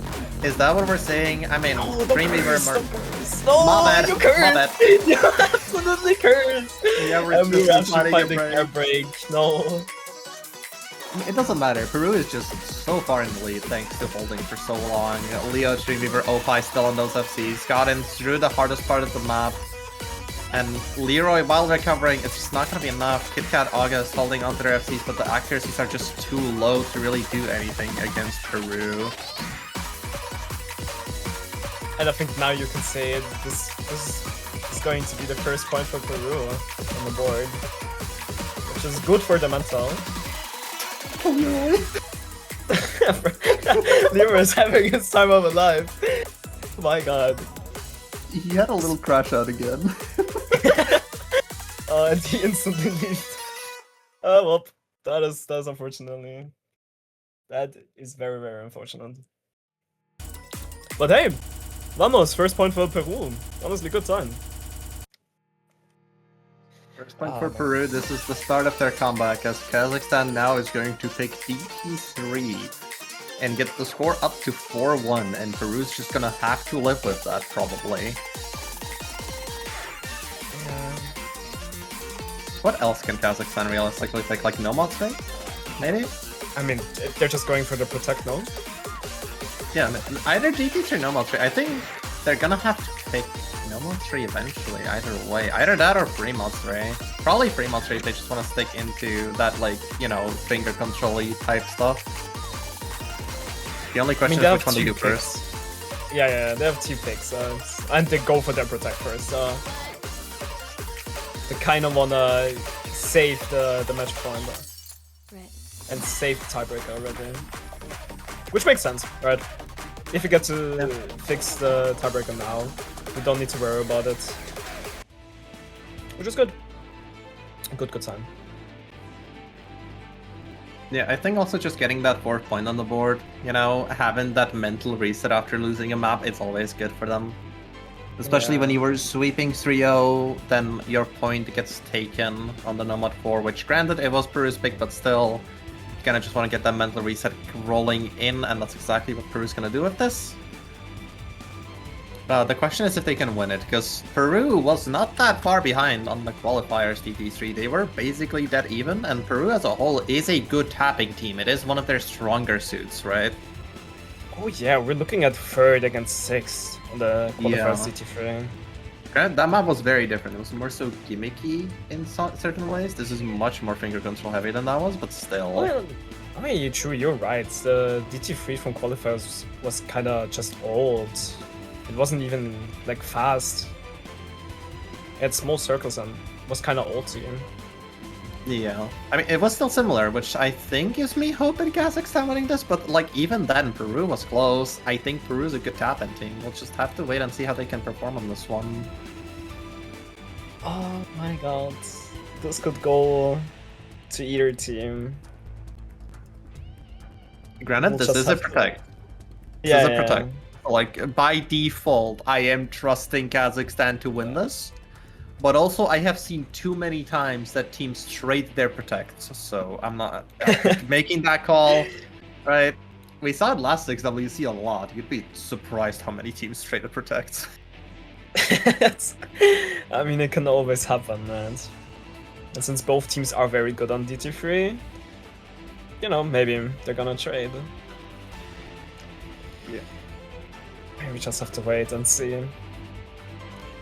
Is that what we're saying? I mean, Dreamweaver... No, My bad, you my cursed! bad. You absolutely cursed! Yeah, we're And we're just actually finding a finding Bear Break. No. It doesn't matter. Peru is just so far in the lead thanks to holding for so long. Leo, Dreamweaver, Opie still on those FCs. Got in through the hardest part of the map. And Leroy, while recovering, it's just not going to be enough. KitKat, August holding onto their FCs, but the accuracies are just too low to really do anything against Peru. And I think now you can say this is going to be the first point for Peru on the board. Which is good for the mental. Leroy is having his time of his life. My god. He had a little crash out again. And he instantly leaves. Oh well, that is unfortunately. That is very, very unfortunate. But hey, vamos, first point for Peru. Honestly, good time. First point for Peru, this is the start of their comeback as Kazakhstan now is going to pick DP3 and get the score up to 4-1, and Peru's just gonna have to live with that probably. What else can Kazakhstan realistically pick? Like Nomad State? Maybe? I mean, they're just going for the protect, no? Yeah, either DP3 or Nomad State. I think they're gonna have to pick Nomad 3 eventually, either way. Either that or Fremont 3. Probably Fremont 3 if they just want to stick into that, like, you know, finger control-y type stuff. The only question is which one they do first. Yeah, they have 2 picks, and they go for their protect first. They kind of wanna save the match point and save the tiebreaker already, which makes sense, right? If you get to fix the tiebreaker now, we don't need to worry about it, which is good. Good time. Yeah, I think also just getting that 4th point on the board, you know, having that mental reset after losing a map, it's always good for them. Especially when you were sweeping 3-0, then your point gets taken on the Nomad 4, which granted it was Peru's pick, but still, you kind of just want to get that mental reset rolling in, and that's exactly what Peru's going to do with this. The question is if they can win it, because Peru was not that far behind on the qualifiers DT3. They were basically dead even, and Peru as a whole is a good tapping team. It is one of their stronger suits, right? Oh yeah, we're looking at 3rd against 6th on the qualifiers DT3. That map was very different. It was more so gimmicky in certain ways. This is much more finger control heavy than that was, but still. Well, I mean, you're right. The DT3 from qualifiers was kind of just old. It wasn't even like fast. It had small circles and was kind of old team. Yeah, I mean, it was still similar, which I think gives me hope in Kazakhstan winning this, but like even then, Peru was close. I think Peru's a good tap-in team. We'll just have to wait and see how they can perform on this one. Oh my god. This could go to either team. Granted, We'll this just is a have to- protect. This Yeah, is a yeah, protect. Like, by default, I am trusting Kazakhstan to win this. But also, I have seen too many times that teams trade their protects, so I'm not making that call, right? We saw it last 6WC a lot. You'd be surprised how many teams traded protects. I mean, it can always happen, man. And since both teams are very good on DT3, you know, maybe they're gonna trade. Yeah. We just have to wait and see.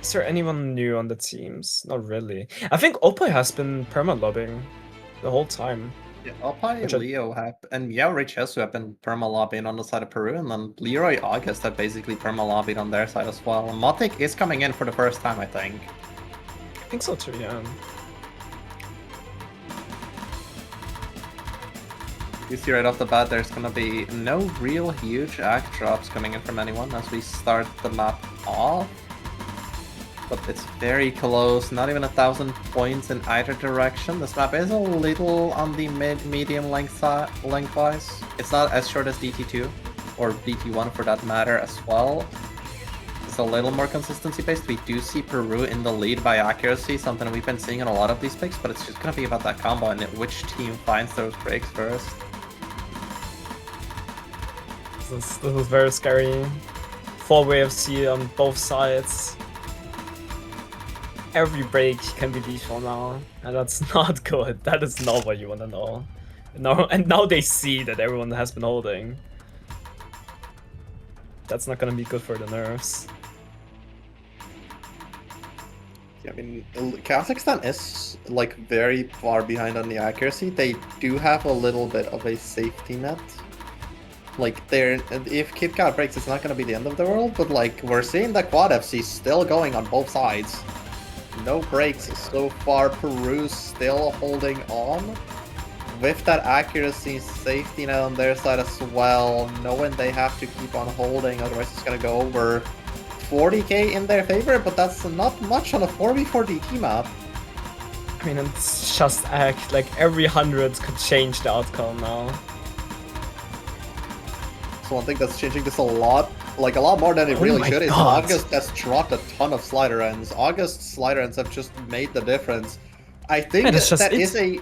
Is there anyone new on the teams? Not really. I think Oppo has been perma-lobbing the whole time. Yeah, Alpai, Which I- Leo have, and Yao Richesu have been perma-lobbying on the side of Peru, and then Leroy August have basically perma-lobbied on their side as well. And Motic is coming in for the first time, I think. I think so too, yeah. You see right off the bat, there's gonna be no real huge act drops coming in from anyone as we start the map off. But it's very close, not even 1,000 points in either direction. This map is a little on the medium lengthwise. It's not as short as DT2, or DT1 for that matter as well. It's a little more consistency based. We do see Peru in the lead by accuracy, something we've been seeing in a lot of these picks, but it's just gonna be about that combo and which team finds those breaks first. This is very scary. 4-way FC on both sides. Every break can be lethal now, and that's not good. That is not what you want to know. No, and now they see that everyone has been holding. That's not gonna be good for the nerves. Yeah, I mean, Kazakhstan is like very far behind on the accuracy. They do have a little bit of a safety net. Like, if KitKat breaks, it's not going to be the end of the world, but like, we're seeing the Quad FC still going on both sides. No breaks so far. Peru's still holding on. With that accuracy safety net on their side as well, knowing they have to keep on holding, otherwise it's going to go over 40k in their favor, but that's not much on a 4v4 DT map. I mean, it's just act like every 100 could change the outcome now. So one thing that's changing this a lot, like a lot more than it really my should, is God. August has dropped a ton of slider ends. August's slider ends have just made the difference. I think Yeah, that's just that it. is a...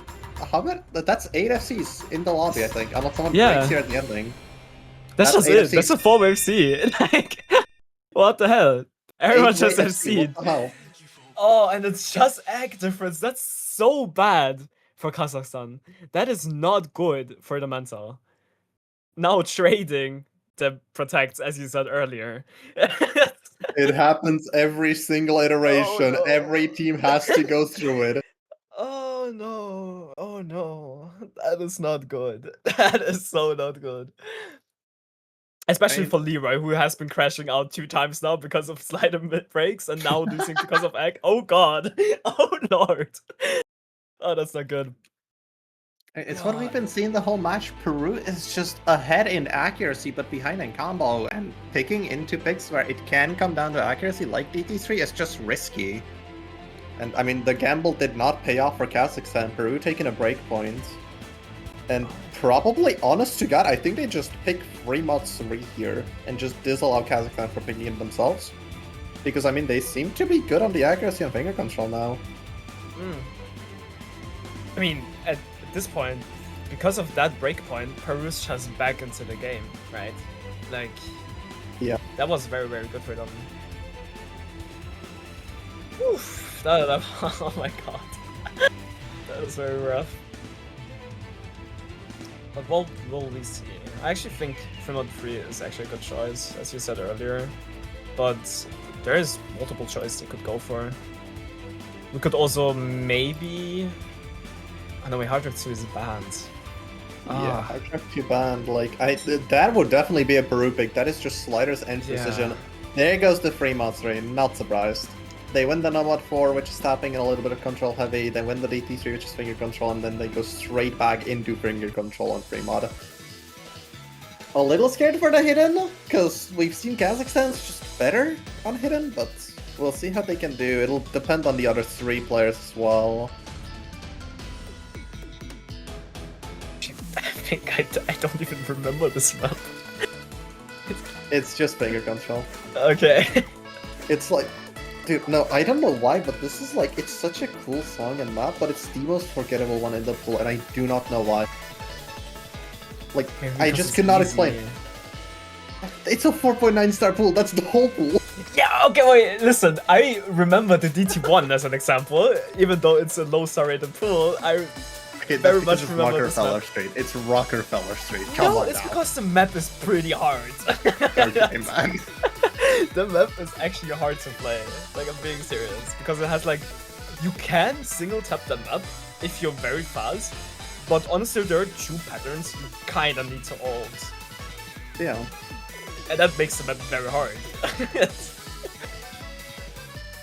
How many? That's 8 FCs in the lobby, I think. Unless someone Yeah. breaks here at the ending. That's just 8 it. That's a 4-way FC. Like, what the hell? Everyone just FC'd. What the hell? Oh, and it's just egg difference. That's so bad for Kazakhstan. That is not good for the mental. Now trading the protects, as you said earlier. It happens every single iteration. Oh, no. Every team has to go through it. Oh no. Oh no. That is not good. That is so not good. Especially for Leroy, who has been crashing out 2 times now because of slider mid breaks and now losing because of egg. Oh god. Oh lord. Oh, that's not good. It's what we've been seeing the whole match. Peru is just ahead in accuracy, but behind in combo, and picking into picks where it can come down to accuracy like DT3 is just risky. And I mean, the gamble did not pay off for Kazakhstan. Peru taking a break point. And probably, honest to God, I think they just pick 3 mods 3 here and just disallow Kazakhstan from picking it themselves. Because I mean, they seem to be good on the accuracy and finger control now. I mean, at this point, because of that breakpoint, Peru's just back into the game, right? Like, Yeah. that was very, very good for them. Oof, oh my god. That was very rough. But what will we see? I actually think Fremont 3 is actually a good choice, as you said earlier. But there is multiple choices you could go for. We could also maybe... Oh no, wait, Hard Rock 2 is banned. Yeah, Hard Rock 2 banned. Like, that would definitely be a Peru pick. That is just sliders and precision. Yeah. There goes the Fremont 3, not surprised. They win the Nomad 4, which is tapping and a little bit of control heavy. They win the DT3, which is finger control, and then they go straight back into finger control on Fremont. A little scared for the hidden, because we've seen Kazakhstan's just better on hidden, but we'll see how they can do. It'll depend on the other 3 players as well. I think I don't even remember this map. It's just finger control. Okay. It's like... Dude, no, I don't know why, but this is like, it's such a cool song and map, but it's the most forgettable one in the pool, and I do not know why. Like, I just could not explain. It's a 4.9 star pool, that's the whole pool. Yeah, okay, wait, listen, I remember the DT1 as an example, even though it's a low star rated pool, I Okay, very that's much because it's remember this Rockefeller map. Street. It's Rockefeller Street. Come No, on it's now. because the map is pretty hard. Okay, man. The map is actually hard to play. Like, I'm being serious. Because it has, like, you can single tap the map if you're very fast, but honestly, there are 2 patterns you kinda need to ult. Yeah. And that makes the map very hard.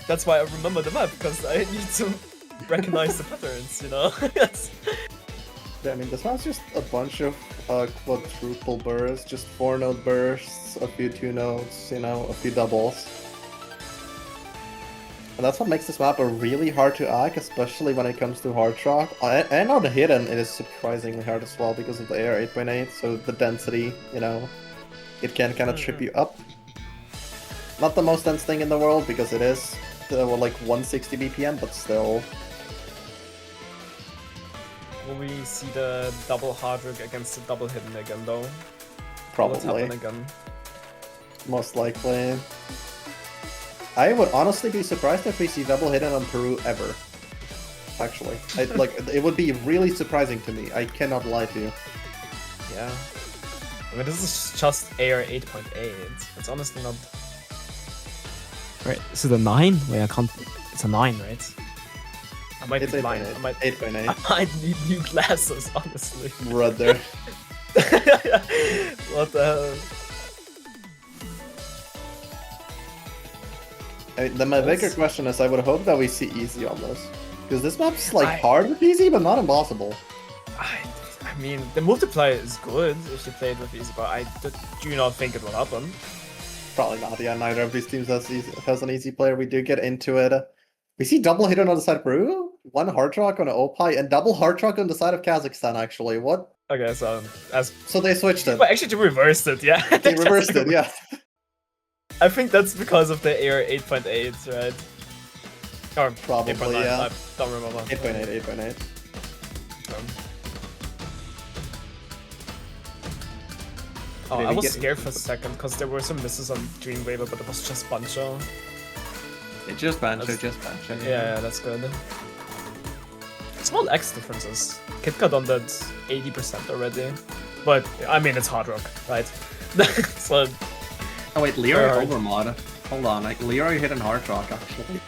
That's why I remember the map, because I need to recognize the patterns, you know? Yeah, I mean, this one's just a bunch of quadruple bursts, just 4-node bursts, a few 2-nodes, you know, a few doubles. And that's what makes this map a really hard to hack, especially when it comes to hard rock. And on the hidden, it is surprisingly hard as well because of the AR 8.8, so the density, you know, it can kind of trip you up. Not the most dense thing in the world, because it is like 160 BPM, but still. Will we see the double hard rock against the double hidden again, though? Will it Probably. happen again? Most likely. I would honestly be surprised if we see double hidden on Peru ever. Actually. It would be really surprising to me. I cannot lie to you. Yeah. I mean, this is just AR 8.8. It's honestly not... Right, is it a 9? Wait, I can't... It's a 9, right? I might It's be blind. 8.8. I might... 8.8. I might need new glasses, honestly. Brother. What the hell? I mean, then my bigger question is, I would hope that we see easy on this. Because this map's like hard with easy, but not impossible. I mean, the multiplier is good if you play it with easy, but I do not think it will happen. Probably not, yeah, neither of these teams has an easy player. We do get into it. We see double hidden on the side of Peru, 1 hard rock on an Opie, and double hard rock on the side of Kazakhstan, actually. What? Okay, so... So they switched it. Well, actually, they reversed it, yeah. They reversed it, yeah. I think that's because of the AR 8.8, right? Or Probably, 8.9, yeah. I don't remember. 8.8, 8.8. Oh, Maybe I was get- scared for a second because there were some misses on Dreamweaver, but it was just Bancho. It's just Bancho, That's- just Bancho. Yeah, that's good. Small X differences. KitKat on that 80% already. But, I mean, it's hard rock, right? So, Oh wait, Leroy Hard. overmod. Hold on, like Leroy hit in hard rock actually.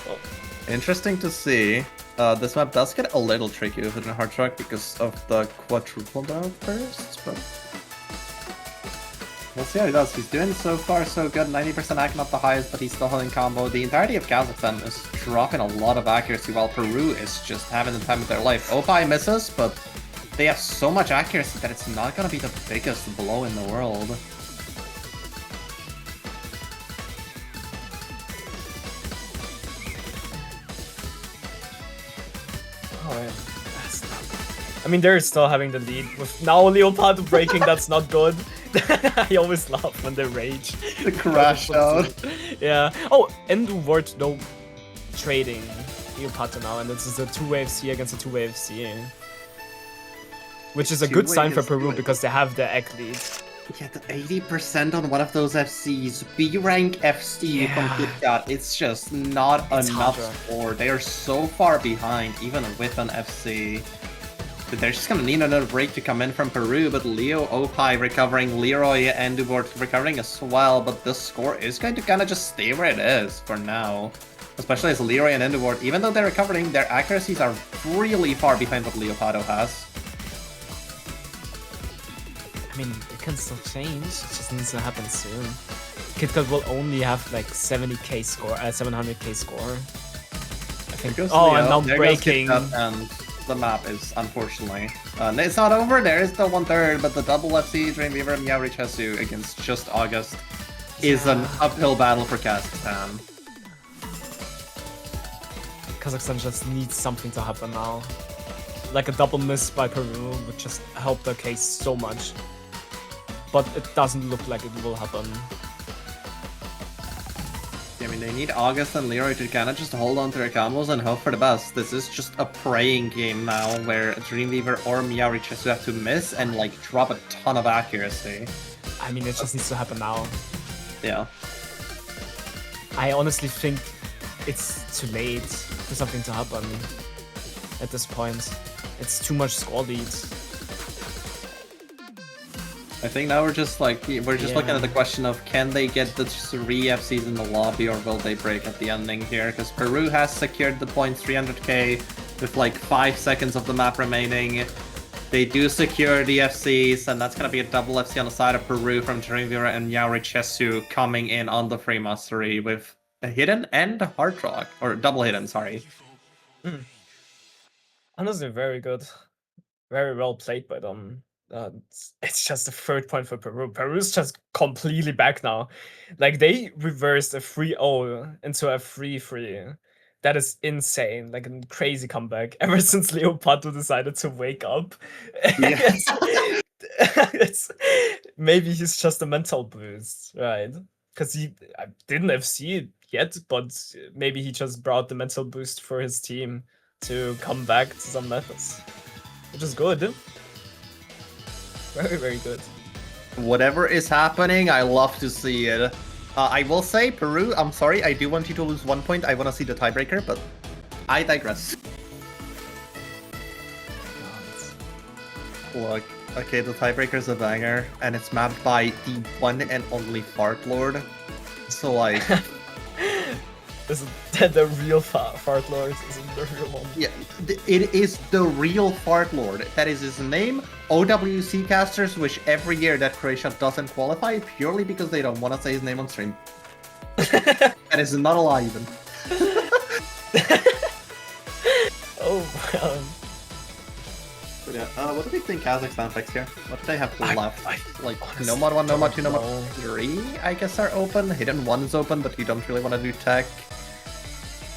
Oh. Interesting to see. This map does get a little tricky with it in hard rock because of the quadruple down bursts, but we'll see how he does. He's doing so far so good. 90% hack, not the highest, but he's still holding combo. The entirety of Kazakhstan is dropping a lot of accuracy, while Peru is just having the time of their life. Opie misses, but they have so much accuracy that it's not gonna be the biggest blow in the world. oh, yeah. That's not... I mean, they're still having the lead. With now Leopard breaking, that's not good. I always laugh when they rage. The crash out. Yeah. Oh, and word no trading Leopard now, and this is a 2-wave C against a 2-wave C. Which is a good sign for Peru because they have the egg lead. Yeah, the 80% on one of those FCs, B rank FC from KitKat, it's just not It's enough harder. score. They are so far behind, even with an FC. They're just gonna need another break to come in from Peru, but Leo Opie recovering, Leroy and Dubort recovering as well, but the score is going to kind of just stay where it is for now. Especially as Leroy and Endivort, even though they're recovering, their accuracies are really far behind what Leopardo has. I mean, it can still change. It just needs to happen soon. KitKat will only have like 70k score, 700k score. I think. There goes Oh, Leo, and now there goes breaking. KitKat, and the map is unfortunately. It's not over, there is still 1/3, but the double FC, Dreamweaver, and Meowry Chesu against just August is an uphill battle for Kazakhstan. Kazakhstan just needs something to happen now. Like a double miss by Peru would just help their case so much. But it doesn't look like it will happen. I mean, they need August and Leroy to kind of just hold on to their combos and hope for the best. This is just a praying game now, where Dreamweaver or Meowry just have to miss and like drop a ton of accuracy. I mean, it just needs to happen now. Yeah. I honestly think it's too late for something to happen at this point. It's too much score lead. I think now we're just looking at the question of, can they get the 3 FCs in the lobby, or will they break at the ending here? Because Peru has secured the point 300k with like 5 seconds of the map remaining. They do secure the FCs, and that's gonna be a double FC on the side of Peru from Dreamweaver and Meowry Chesu coming in on the free mastery with a hidden and a hard rock, or double hidden, sorry. Honestly, very good. Very well played by them. It's just a 3rd point for Peru. Peru's just completely back now. Like, they reversed a 3-0 into a 3-3. That is insane. Like, a crazy comeback. Ever since Leopardo decided to wake up. Yeah. Maybe he's just a mental boost, right? Because he didn't FC it yet, but maybe he just brought the mental boost for his team to come back to some methods. Which is good. Very, very good. Whatever is happening, I love to see it. I will say, Peru, I'm sorry, I do want you to lose 1 point. I want to see the tiebreaker, but I digress. Look, okay, the tiebreaker's a banger, and it's mapped by the one and only Fart Lord. So, like... Isn't that the real Fart Lord? Isn't the real one? Yeah, it is the real Fart Lord. That is his name. OWC casters wish every year that Croatia doesn't qualify purely because they don't want to say his name on stream. That is not a lie, even. Oh, But yeah, what do we think Kazakhstan picks here? What do they have left? Like, honestly no mod 1, no mod 2, no mod know. 3, I guess, are open. Hidden 1 is open, but you don't really want to do tech.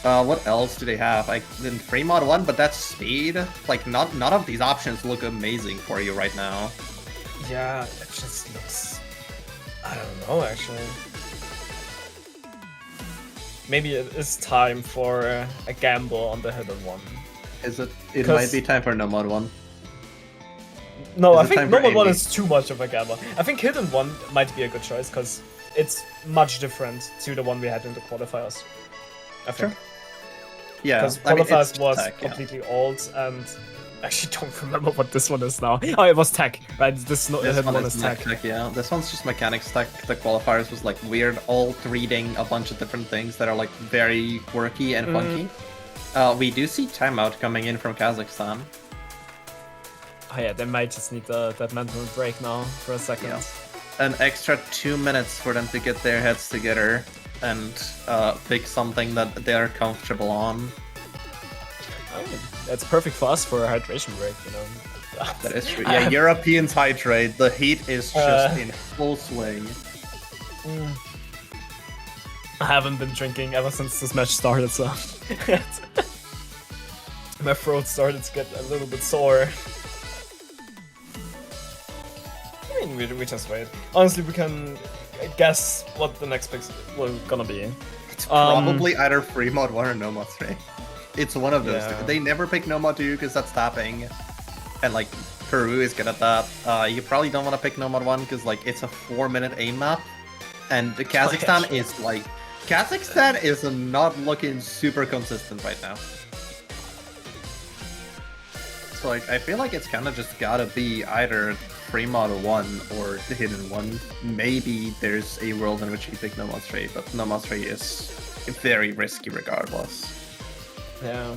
What else do they have? Like, then free mod 1, but that's speed. Like, none of these options look amazing for you right now. Yeah, it just looks... I don't know, actually. Maybe it is time for a gamble on the hidden one. Is it? It might be time for no mod 1. No, Is I it think time for normal one AD? is too much of a gamble. I think hidden one might be a good choice because it's much different to the one we had in the qualifiers. I think. Sure. Yeah, Because I mean, qualifiers it's was tech, yeah. completely old, and I actually don't remember what this one is now. Oh, it was tech, right? This hidden one is tech. Yeah. This one's just mechanics tech. The qualifiers was like weird, alt reading a bunch of different things that are like very quirky and funky. We do see timeout coming in from Kazakhstan. Oh yeah, they might just need that mental break now for a second. Yeah. An extra 2 minutes for them to get their heads together and pick something that they're comfortable on. I mean, that's perfect for us for a hydration break, you know. That is true. Yeah, Europeans hydrate. The heat is just in full swing. I haven't been drinking ever since this match started, so my throat started to get a little bit sore. I mean, we just wait. Honestly, we can guess what the next picks will gonna be. It's probably either free mod 1 or no mod 3. It's one of those. Yeah. They never pick no mod 2 because that's tapping. And like, Peru is good at that. You probably don't want to pick Nomad 1 because like it's a 4-minute aim map, and Kazakhstan is like Kazakhstan is not looking super consistent right now. So I feel like it's kind of just gotta be either Free Model 1 or the Hidden 1. Maybe there's a world in which you pick Nomad 3, but Nomad 3 is very risky regardless. Yeah.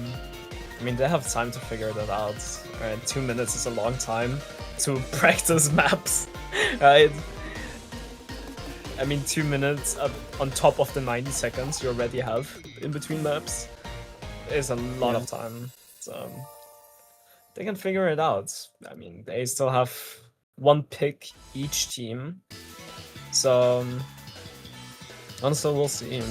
I mean, they have time to figure that out. Right? 2 minutes is a long time to practice maps. Right? I mean, 2 minutes on top of the 90 seconds you already have in between maps is a lot of time. So they can figure it out. I mean, they still have 1 pick each team. So honestly, we'll see.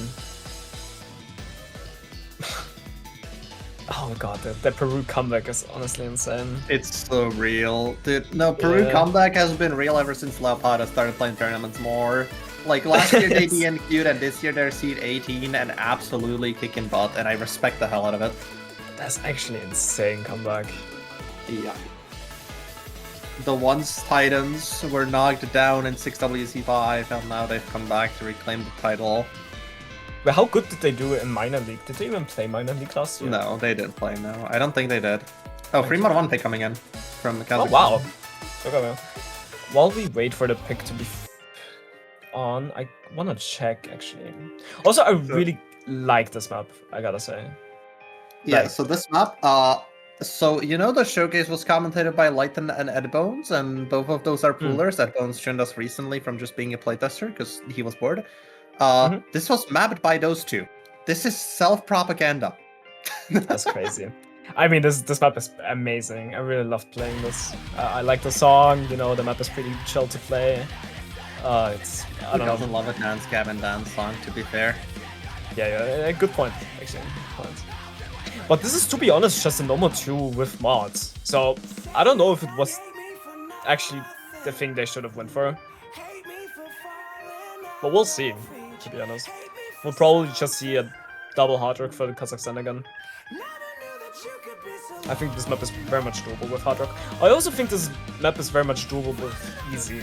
Oh god, the Peru comeback is honestly insane. It's so real. Dude, no, Peru comeback has been real ever since Leopardo started playing tournaments more. Like, last year they DNQ'd, and this year they're seed 18 and absolutely kicking butt, and I respect the hell out of it. That's actually insane comeback. Yeah. The once Titans were knocked down in 6WC'25, and now they've come back to reclaim the title. But how good did they do in minor league? Did they even play minor league last year? No, they didn't play, no. I don't think they did. Oh, Fremont 1 pick coming in from Kazakhstan. Oh, wow. Okay, well. While we wait for the pick to be on, I want to check, actually. Also, I really like this map, I gotta say. Yeah, Like, so this map, so you know the showcase was commentated by Lighten and Edbones, and both of those are poolers. Edbones joined us recently from just being a playtester because he was bored. This was mapped by those two. This is self-propaganda. That's crazy. I mean, this map is amazing. I really love playing this. I like the song, you know, the map is pretty chill to play. It's, I Who don't doesn't know. love a Dance Gavin Dance song, to be fair? Yeah, good point, actually. Good point. But this is, to be honest, just a normal 2 with mods. So, I don't know if it was actually the thing they should have went for. But we'll see, to be honest. We'll probably just see a double hard rock for the Kazakhstan again. I think this map is very much doable with hard rock. I also think this map is very much doable with easy.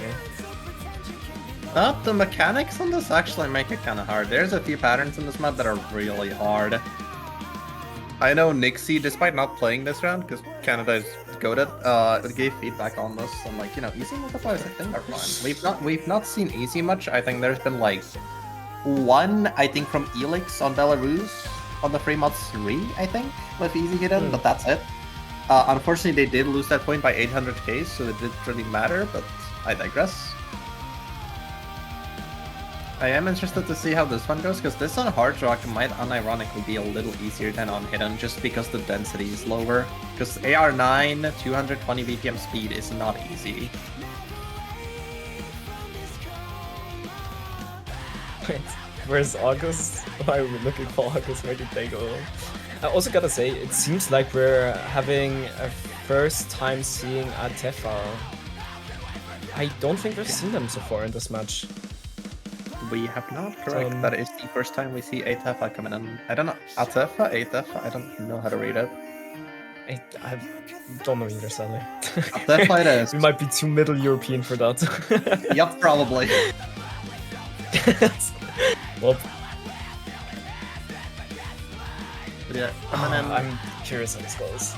The mechanics on this actually make it kind of hard. There's a few patterns in this map that are really hard. I know Nixie, despite not playing this round, because Canada is goated, gave feedback on this, and like, you know, easy multipliers I think are fine. We've not seen easy much. I think there's been like 1, I think, from Elix on Belarus on the Free Mod 3, I think, with easy hidden, but that's it. Unfortunately, they did lose that point by 800k, so it didn't really matter, but I digress. I am interested to see how this one goes, because this on Hard Rock might unironically be a little easier than on Hidden, just because the density is lower. Because AR9, 220 BPM speed is not easy. Wait, where's August? Why are we looking for August? Where did they go? I also gotta say, it seems like we're having a first time seeing Atefa. I don't think we've seen them so far in this match. We have not, correct. That is the first time we see Atefa coming in. I don't know, Atefa, I don't know how to read it. I don't know either, sadly. Atefa it is. We might be too Middle European for that. Yup, probably. Well, But yeah, coming in. I'm curious how this goes.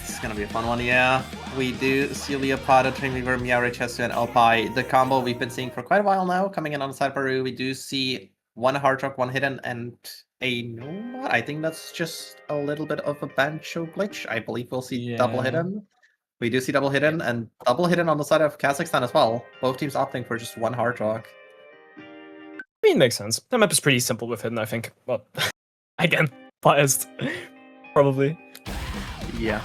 It's gonna be a fun one, yeah. We do see Leopardo, Dreamweaver, Miari, Chesu, and Opie. The combo we've been seeing for quite a while now, coming in on the side of Peru. We do see 1 hard rock, 1 hidden, and a Nomad. I think that's just a little bit of a Bancho glitch. I believe we'll see double hidden. We do see double hidden, and double hidden on the side of Kazakhstan as well. Both teams opting for just 1 hard rock. I mean, makes sense. The map is pretty simple with hidden, I think. But again, biased. Probably. Yeah.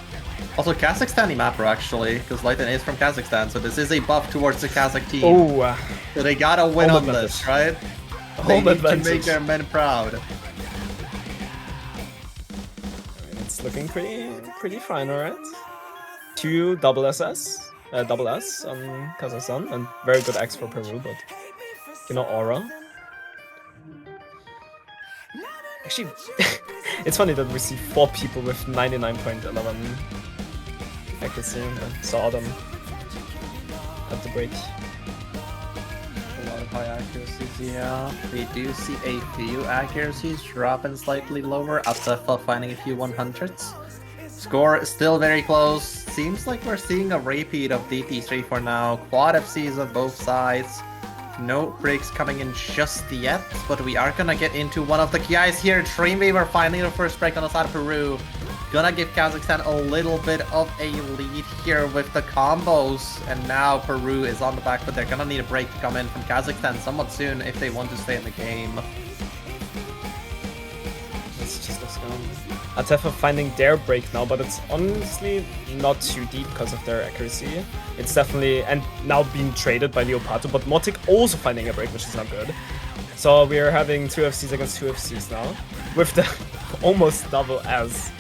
Also, Kazakhstani mapper, actually, because Lighten is from Kazakhstan, so this is a buff towards the Kazakh team. Oh, so they gotta win on advantage. this, right? Home They need advantage. to make their men proud. It's looking pretty fine, alright. 2 double SS, double S on Kazakhstan, and very good X for Peru, but you know, aura. Actually, it's funny that we see 4 people with 99.11 accuracy, but saw them at the break. A lot of high accuracies, yeah. We do see a few accuracies dropping slightly lower. Atefa finding a few 100s. Score is still very close. Seems like we're seeing a repeat of DT3 for now. Quad FCs on both sides. No breaks coming in just yet, but we are gonna get into one of the KIs here. Dreamweaver finding the first break on the side of Peru. Gonna give Kazakhstan a little bit of a lead here with the combos. And now Peru is on the back, but they're gonna need a break to come in from Kazakhstan somewhat soon if they want to stay in the game. Let's just let's go. Atefa finding their break now, but it's honestly not too deep because of their accuracy. It's definitely, and now being traded by Leopato, but Motic also finding a break, which is not good. So we are having 2 FCs against 2 FCs now, with the almost double as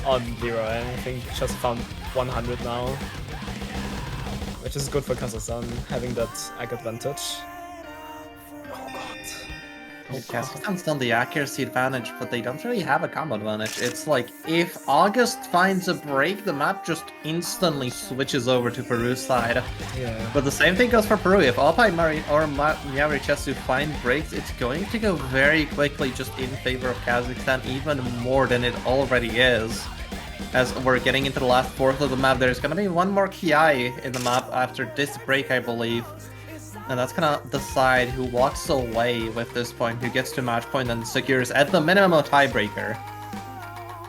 on Leroy. And I think just found 100 now, which is good for Kazakhstan, having that ag advantage. Kazakhstan's done the accuracy advantage, but they don't really have a combo advantage. It's like, if August finds a break, the map just instantly switches over to Peru's side. Yeah. But the same thing goes for Peru. If Alpine or Miaurichesu find breaks, it's going to go very quickly just in favor of Kazakhstan, even more than it already is. As we're getting into the last fourth of the map, there's going to be one more Ki in the map after this break, I believe. And that's gonna decide who walks away with this point, who gets to match point and secures at the minimum a tiebreaker.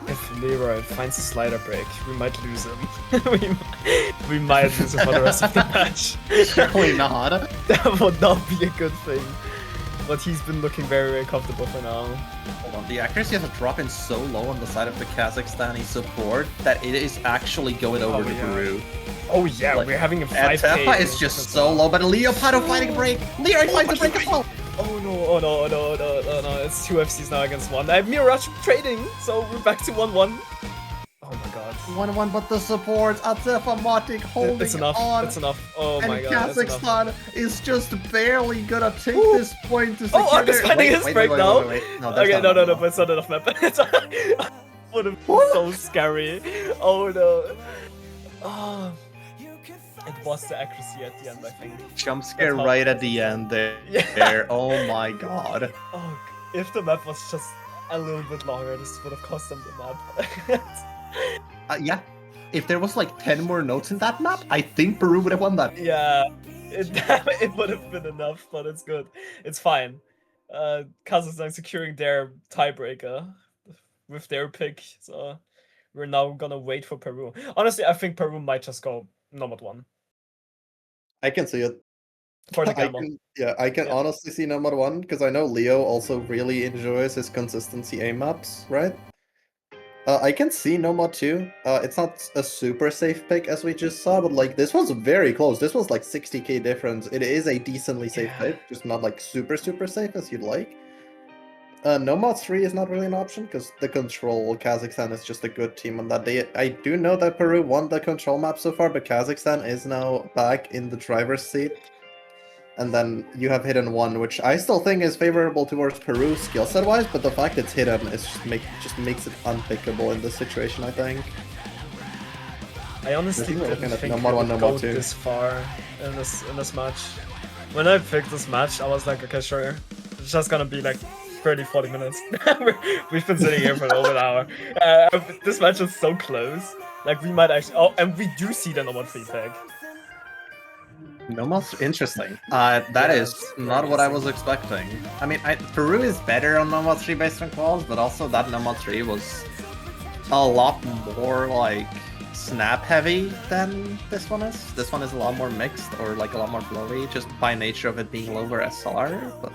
If Leroy finds a slider break, we might lose him. we might lose him for the rest of the match. Surely not. That would not be a good thing. But he's been looking very, very comfortable for now. Hold on, the accuracy has a drop in so low on the side of the Kazakhstani support that it is actually going over to Peru. Oh yeah, like, we're having a 5k. Atefa is just so low, but Leopardo finding a break. Leroy finds a break as well. Oh no, oh no, oh no, oh no, it's 2 FCs now against 1. I have Mirage trading, so we're back to 1-1. Oh my god. 1-1, but the support, Atefa Motic holding it's enough, on. It's enough. Oh and my god. Kazakhstan is just barely gonna take this point to secure. Oh, August finding his break now. No, okay, no, but it's not enough map. Would have been so scary. Oh no. Oh. It was the accuracy at the end, I think. Jump scare right at the end there. Yeah. Oh my god. Oh, if the map was just a little bit longer, this would have cost them the map. Yeah. If there was like 10 more notes in that map, I think Peru would have won that. Yeah. It would have been enough, but it's good. It's fine. Kazakhstan securing their tiebreaker with their pick, so we're now gonna wait for Peru. Honestly, I think Peru might just go Nomad 1. I can see it. For the gamble. I can honestly see Nomad 1, because I know Leo also really enjoys his consistency aim maps, right? I can see Nomad 2. It's not a super safe pick as we just saw, but like this was very close. This was like 60k difference. It is a decently safe pick, just not like super safe as you'd like. Nomad 3 is not really an option because the control, Kazakhstan is just a good team on that day. I do know that Peru won the control map so far, but Kazakhstan is now back in the driver's seat. And then you have hidden 1, which I still think is favorable towards Peru skill set wise, but the fact it's hidden is just makes it unpickable in this situation, I think. I honestly didn't think Nomad we 1, would Nomad go 2. this far in this match. When I picked this match, I was like, okay, sure. It's just gonna be like 30-40 minutes. We've been sitting here for over an hour. This match is so close. Like, we might actually... Oh, and we do see the Nomad 3 pick. Nomad's interesting. That is not what I was expecting. I mean, Peru is better on Nomad 3 based on calls, but also that Nomad 3 was a lot more, like, snap heavy than this one is. This one is a lot more mixed, or like a lot more blowy, just by nature of it being lower SR, but...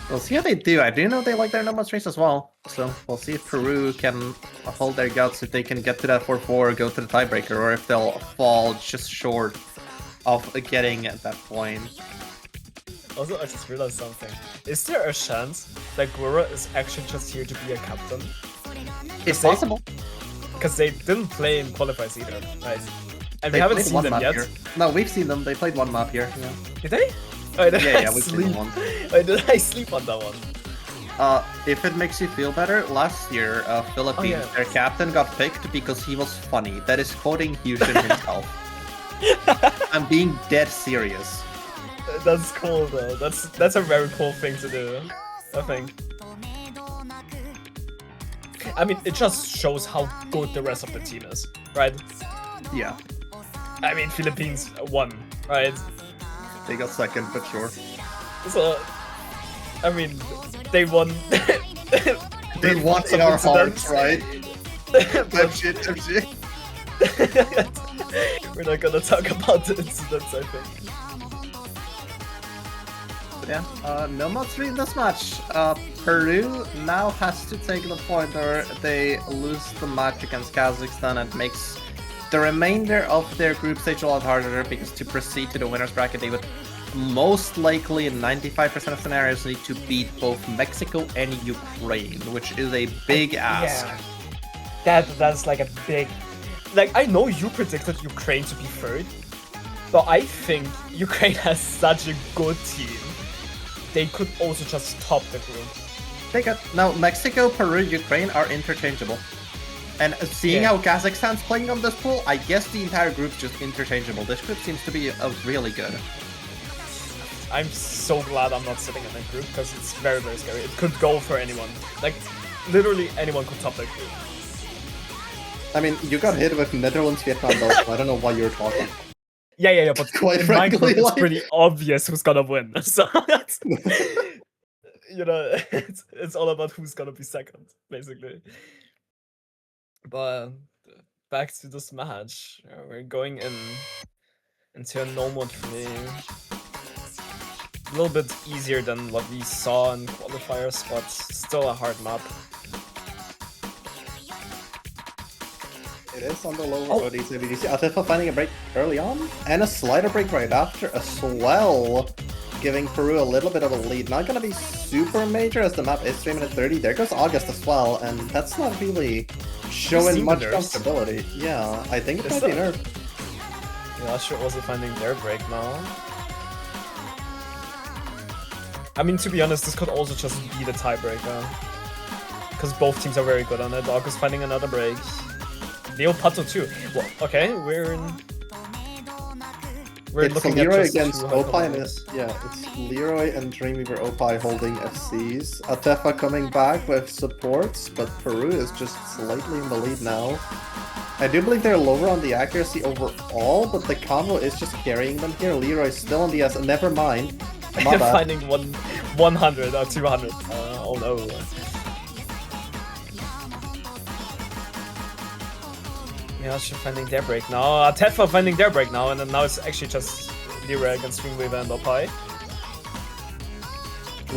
We'll see how they do. I do know they like their Nomad 3s as well, so we'll see if Peru can hold their guts, if they can get to that 4-4, go to the tiebreaker, or if they'll fall just short of getting at that point. Also, I just realized something. Is there a chance that Gura is actually just here to be a captain? It's possible. Because they didn't play in qualifiers either, right? And They we haven't played seen one them map yet. here. No, we've seen them. They played one map here. Yeah. Did they? Oh, did I Yeah, we've seen sleep? one. Wait, did I sleep on that one? If it makes you feel better, last year, Philippines, yeah. their captain got picked because he was funny. That is quoting Houston himself. I'm being dead serious. That's cool though. That's a very cool thing to do, I think. I mean, it just shows how good the rest of the team is, right? Yeah, I mean, Philippines won, right? they got second, but sure. So, I mean, they won. They won in some our incidents. hearts, right? Type shit, type shit. We're not gonna talk about the incidents, I think. But yeah, no mods in this match. Peru now has to take the point where they lose the match against Kazakhstan and makes the remainder of their group stage a lot harder, because to proceed to the winner's bracket they would most likely in 95% of scenarios need to beat both Mexico and Ukraine, which is a big ask. Yeah. That's like a big... Like, I know you predicted Ukraine to be third, but I think Ukraine has such a good team. They could also just top the group. They got now Mexico, Peru, Ukraine are interchangeable. And seeing how Kazakhstan's playing on this pool, I guess the entire group's just interchangeable. This group seems to be really good. I'm so glad I'm not sitting in that group, because it's very, very scary. It could go for anyone. Like, literally anyone could top that group. I mean, you got hit with Netherlands, Vietnam, though, so I don't know why you're talking. Yeah, but Quite in my frankly, group, it's like- pretty obvious who's gonna win. So that's, you know, it's all about who's gonna be second, basically. But back to this match, we're going into a no mod 3. A little bit easier than what we saw in qualifiers, but still a hard map. It is on the lower ODC VDC. Atifa finding a break early on, and a slider break right after as well, giving Peru a little bit of a lead. Not gonna be super major as the map is 3 minute 30. There goes August as well, and that's not really showing much comfortability. Yeah, I think it might be nerf. Yeah, sure, also finding their break now. I mean, to be honest, this could also just be the tiebreaker, because both teams are very good on it. August finding another break. Leo Pato too. Well, okay, we're It's looking Leroy at just against two Opie, and combos. it's Leroy and Dreamweaver Opie holding FCs. Atefa coming back with supports, but Peru is just slightly in the lead now. I do believe they're lower on the accuracy overall, but the combo is just carrying them here. Leroy's still on the S, never mind. My bad. Finding 100 or 200. Oh no. Yeah, she's finding their break now. Tefa finding their break now, and then now it's actually just Leroy against Dreamweaver and Opie.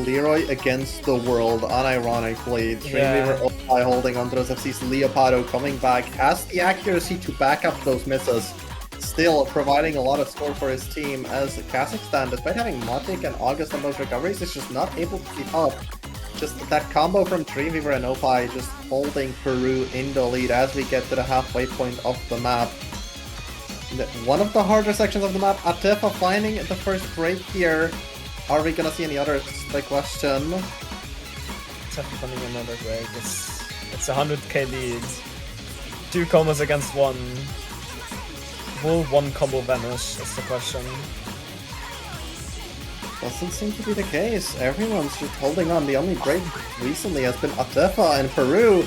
Leroy against the world, unironically. Dreamweaver Opie holding onto those FCs. Leopardo coming back, has the accuracy to back up those misses. Still providing a lot of score for his team, as Kazakhstan, despite having Matic and August on those recoveries, is just not able to keep up. Just that combo from Dreamweaver and Opie just holding Peru in the lead as we get to the halfway point of the map. One of the harder sections of the map, Atefa finding the first break here. Are we gonna see any others? The question. Tefa finding another break. It's a 100k lead. 2 combos against 1. Will 1 combo vanish? That's the question. Doesn't seem to be the case. Everyone's just holding on. The only break recently has been Atefa, and Peru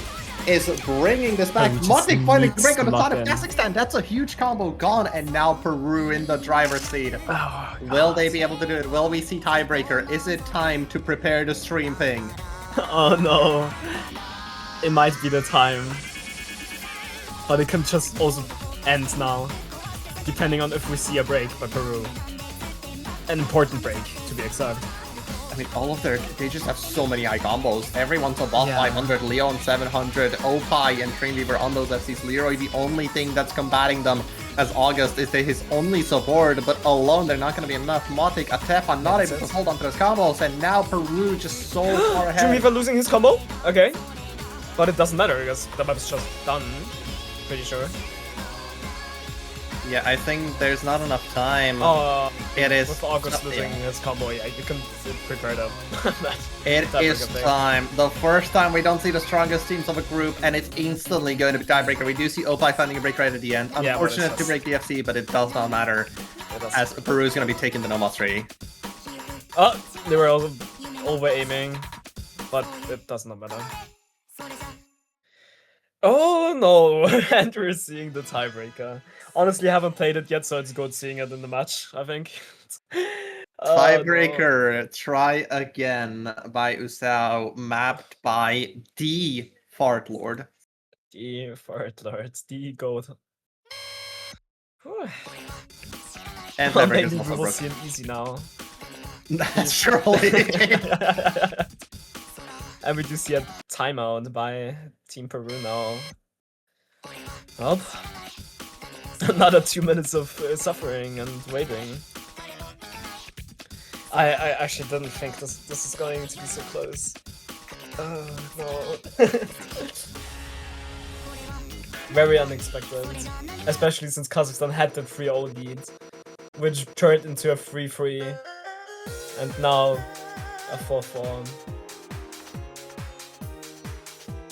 is bringing this back. Matic finding the break on the side of Kazakhstan. That's a huge combo gone, and now Peru in the driver's seat. Oh, Will they be able to do it? Will we see tiebreaker? Is it time to prepare the stream ping? Oh no. It might be the time. But it can just also end now. Depending on if we see a break by Peru. An important break, to be exact. I mean, all of they just have so many high combos. Everyone's above 500, Leon 700, Opie and Dreamweaver on those FCs. Leroy, the only thing that's combating them as August is his only support, but alone they're not going to be enough. Matic, Atefa not able to hold on to those combos, and now Peru just so far ahead. Dreamweaver losing his combo? Okay. But it doesn't matter, because the map is just done. Pretty sure. Yeah, I think there's not enough time. Oh, It is. with August losing his combo, yeah, you can prepare them. It is time. The first time we don't see the strongest teams of a group, and it's instantly going to be tiebreaker. We do see Opie finding a break right at the end. Yeah, Unfortunate to break the FC, but it does not matter, as Peru is going to be taking the Nomad 3. Oh, they were also over aiming, but it does not matter. Oh no, and we're seeing the tiebreaker. Honestly, I haven't played it yet, so it's good seeing it in the match, I think. Tiebreaker, Try Again by Usao, mapped by the Fart Lord. The Fart Lord, the goat. And Well, tiebreaker maybe is we also will broken. see an easy now. Naturally. And we do see a timeout by Team Peru now. Well, another 2 minutes of suffering and waiting. I actually didn't think this is going to be so close. Oh no. Very unexpected. Especially since Kazakhstan had the 3-0 lead, which turned into a 3-3. And now a 4-4.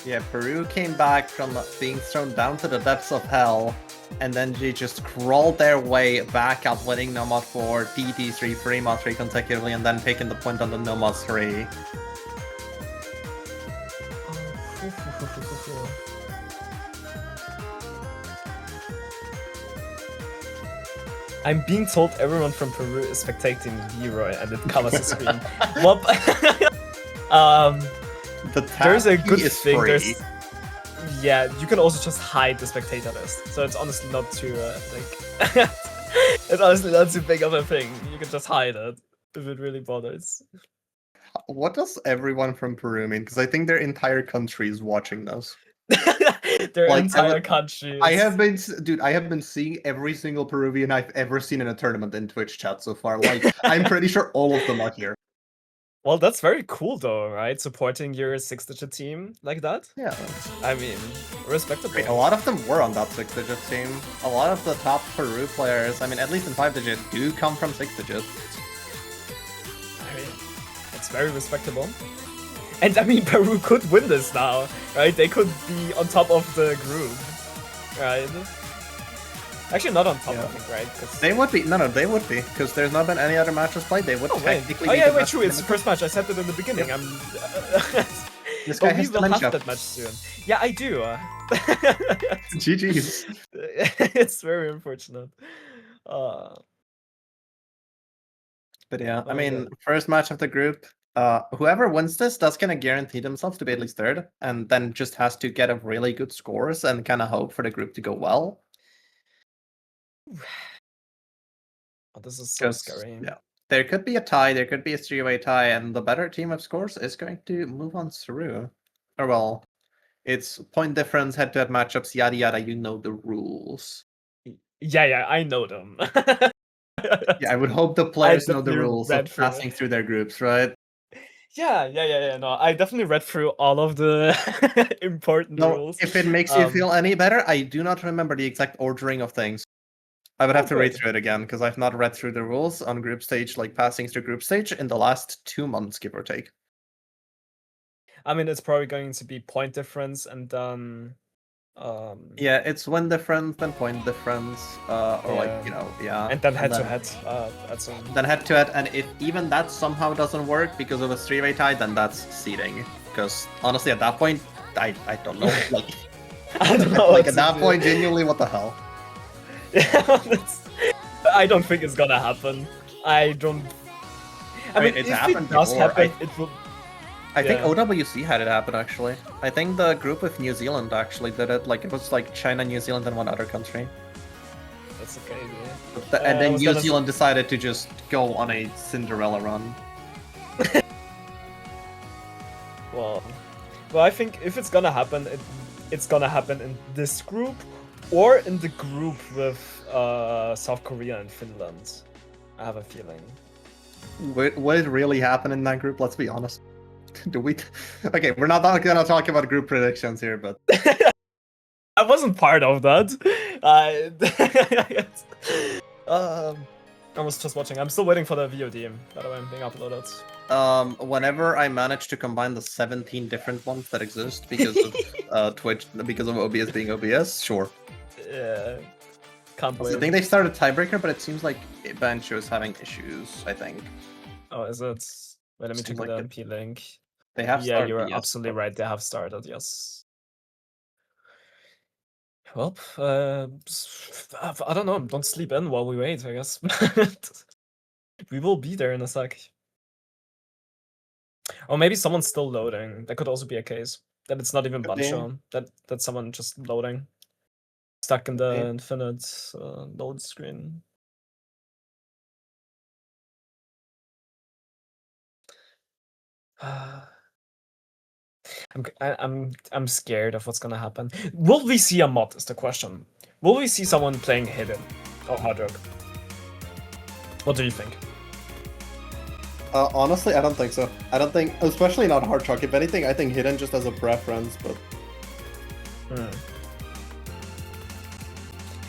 Yeah, Peru came back from being thrown down to the depths of hell, and then they just crawled their way back out, winning Nomad 4, DD3, Fremont 3 consecutively, and then taking the point on the Nomad 3. I'm being told everyone from Peru is spectating Leroy and it covers the screen. Well, there's a good thing. Yeah, you can also just hide the spectator list, so it's honestly not too like. It's honestly not too big of a thing. You can just hide it if it really bothers. What does everyone from Peru mean? Because I think their entire country is watching this. Their Like, entire country. I have been seeing every single Peruvian I've ever seen in a tournament in Twitch chat so far. Like, I'm pretty sure all of them are here. Well, that's very cool though, right? Supporting your 6-digit team like that. Yeah. I mean, respectable. A lot of them were on that 6-digit team. A lot of the top Peru players, I mean, at least in 5-digit, do come from 6-digit. I mean, it's very respectable. And I mean, Peru could win this now, right? They could be on top of the group, right? Actually, not on top, I think, right? They would be. No, they would be. Because there's not been any other matches played. They would technically be. Oh, yeah, the wait, best true. It's the in first match. I said it in the beginning. Yep. This But guy we has will have dementia. that match soon. Yeah, I do. GG's. It's very unfortunate. But yeah, I Oh, mean, yeah. first match of the group. Whoever wins this, that's gonna guarantee themselves to be at least third, and then just has to get a really good scores and kind of hope for the group to go well. Oh, this is so scary. Yeah, there could be a tie, there could be a 3-way tie, and the better team of scores is going to move on through. Or well, it's point difference, head-to-head matchups, yada yada. You know the rules. Yeah, I know them. Yeah, I would hope the players know the definitely rules read of through passing through their groups, right? Yeah. No, I definitely read through all of the important No, rules. if it makes you feel any better, I do not remember the exact ordering of things. I would have to read good. through it again, because I've not read through the rules on group stage, like passing through group stage, in the last 2 months, give or take. I mean, it's probably going to be point difference and then. Yeah, it's win difference, then point difference, or like, you know, yeah. And then head to head at some. Then head to head, and if even that somehow doesn't work because of a 3-way tie, then that's seeding. Because honestly, at that point, I don't know. Like, I don't know. like at that point, genuinely, what the hell? Yeah, I don't think it's gonna happen. I mean, It's if happened it does before. happen, it will. I think OWC had it happen, actually. I think the group with New Zealand actually did it. Like, it was like China, New Zealand, and one other country. That's okay, yeah. And then New Zealand decided to just go on a Cinderella run. Well, I think if it's gonna happen, it's gonna happen in this group, or in the group with South Korea and Finland. I have a feeling. Would it really happen in that group? Let's be honest. Do we? Okay, we're not gonna talk about group predictions here, but I wasn't part of that. I was just watching. I'm still waiting for the VOD, by the way, being uploaded. Whenever I manage to combine the 17 different ones that exist because of Twitch, because of OBS being OBS, sure. Yeah. Can't I wait. think they started tiebreaker, but it seems like Bancho is having issues, I think. Oh, is it? Wait, let me check Seems like the it. MP link. They have Yeah, started, you're yes, absolutely but- right. They have started, yes. Well, I don't know. Don't sleep in while we wait, I guess. We will be there in a sec. Or maybe someone's still loading. That could also be a case. That it's not even Could be. Bancho. That's someone just loading. Stuck in the Could be. infinite load screen. I'm scared of what's gonna happen. Will we see a mod is the question. Will we see someone playing Hidden or Hard Rock? What do you think? Honestly, I don't think so. I don't think, especially not Hard Rock. If anything, I think Hidden just as a preference, but...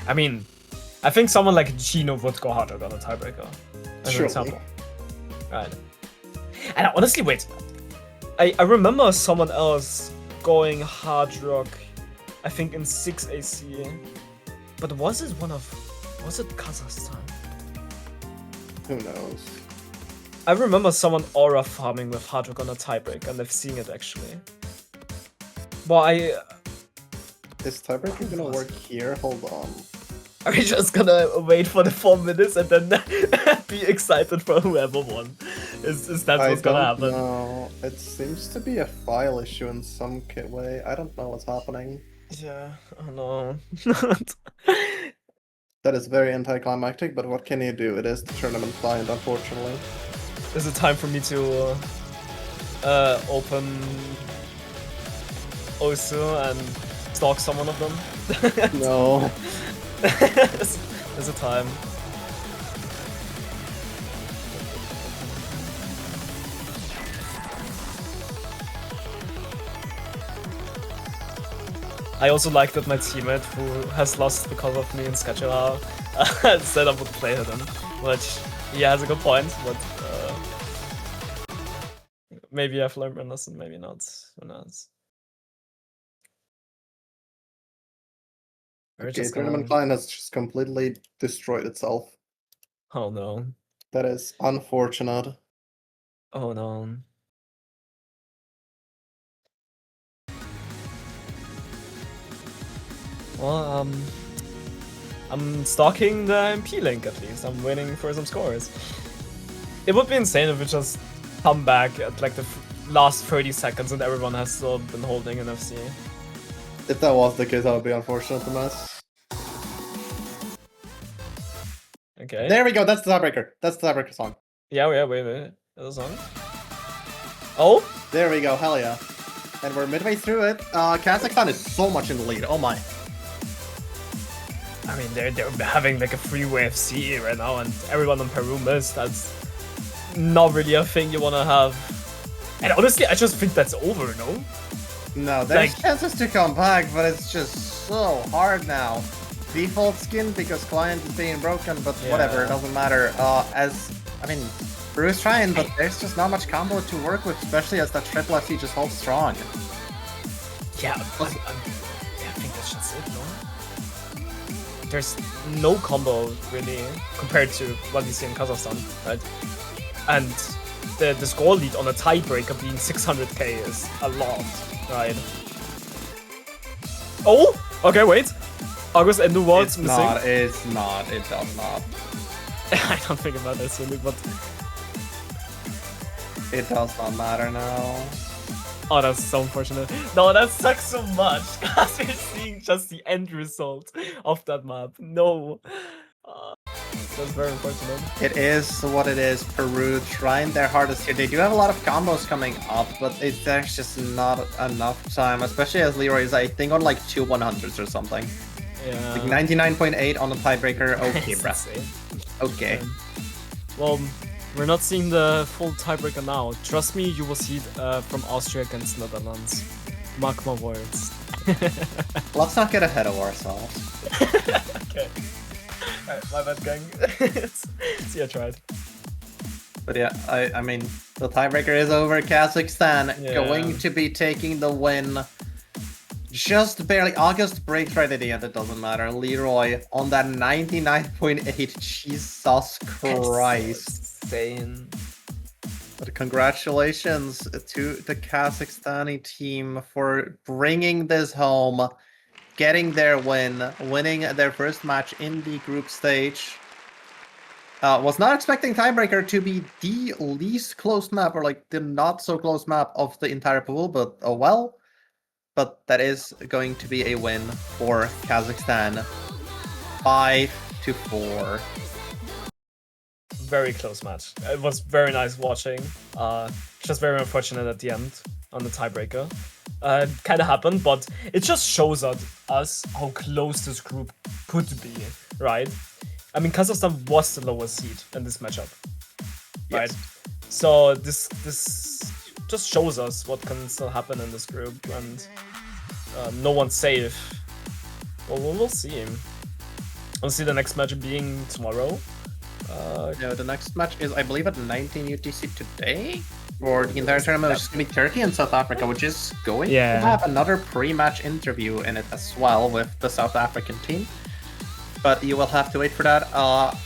I mean, I think someone like Gino would go Hard Rock on a tiebreaker. As an Surely. example. Right. And honestly, wait. I remember someone else going Hard Rock, I think in 6AC. But was it Kazakhstan? Who knows? I remember someone aura farming with Hard Rock on a tiebreaker, and I've seen it actually. Well, Is tiebreaker gonna work here? Hold on. are we just gonna wait for the 4 minutes and then be excited for whoever won? Is that what's gonna happen? No, it seems to be a file issue in some way. I don't know what's happening. Yeah, oh no. That is very anticlimactic, but what can you do? It is the tournament client, unfortunately. Is it time for me to open Osu and stalk someone of them? No. Is it time? I also like that my teammate who has lost because of me in Sketchup said I would play him, which he has a good point, but maybe I've learned my lesson, maybe not. Who knows? Okay, tournament client has just completely destroyed itself. Oh no. That is unfortunate. Oh no. Well, I'm stalking the MP link at least. I'm waiting for some scores. It would be insane if we just come back at like the last 30 seconds and everyone has still been holding an FC. If that was the case, that would be unfortunate to miss. Okay. There we go, that's the tiebreaker. That's the tiebreaker song. Yeah, wait. That's a song. Oh? There we go, hell yeah. And we're midway through it. Kazakhstan is so much in the lead, oh my. I mean, they're having like a freeway FC right now, and everyone on Peru missed. That's not really a thing you want to have. And honestly, I just think that's over, no? No, there's Like- chances to come back, but it's just so hard now. Default skin because client is being broken, but whatever, it doesn't matter. I mean, Peru's trying, but there's just not much combo to work with, especially as that triple FC just holds strong. Yeah, I think that's just it, no? There's no combo, really, compared to what we see in Kazakhstan, right? And the score lead on a tiebreaker being 600k is a lot, right? Oh! Okay, wait! August Endo was missing. It's not, it does not. I don't think about this really, but... It does not matter now. Oh, that's so unfortunate. No, that sucks so much, because we're seeing just the end result of that map. No. That's very unfortunate. It is what it is. Peru trying their hardest here. They do have a lot of combos coming up, but there's just not enough time, especially as Leroy is, I think, on like 2 100s or something. Yeah. Like 99.8 on the tiebreaker. Okay, bruh. Insane. Okay. Well, we're not seeing the full tiebreaker now. Trust me, you will see it from Austria against Netherlands. Mark my words. Let's not get ahead of ourselves. Okay. Alright, my bad, gang. See, I tried. But yeah, I mean, the tiebreaker is over. Kazakhstan Yeah. going to be taking the win. Just barely. August breaks right at the end, it doesn't matter. Leroy on that 99.8. Jesus Christ. Insane. But congratulations to the Kazakhstani team for bringing this home, getting their win, winning their first match in the group stage. Was not expecting tiebreaker to be the least close map, or like the not so close map of the entire pool, but oh well. But that is going to be a win for Kazakhstan. 5-4. Very close match. It was very nice watching. Just very unfortunate at the end on the tiebreaker. Kind of happened, but it just shows us how close this group could be, right? I mean, Kazakhstan was the lowest seed in this matchup, right? Yes. So this just shows us what can still happen in this group, and no one's safe. Well, we'll see. We'll see the next match being tomorrow. No, the next match is, I believe, at 19 UTC today. For the entire tournament, it's going to be Turkey and South Africa, which is going to have another pre-match interview in it as well with the South African team. But you will have to wait for that.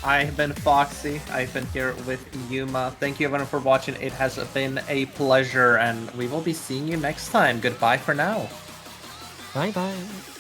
I've been Foxy. I've been here with Yuma. Thank you everyone for watching. It has been a pleasure, and we will be seeing you next time. Goodbye for now. Bye bye.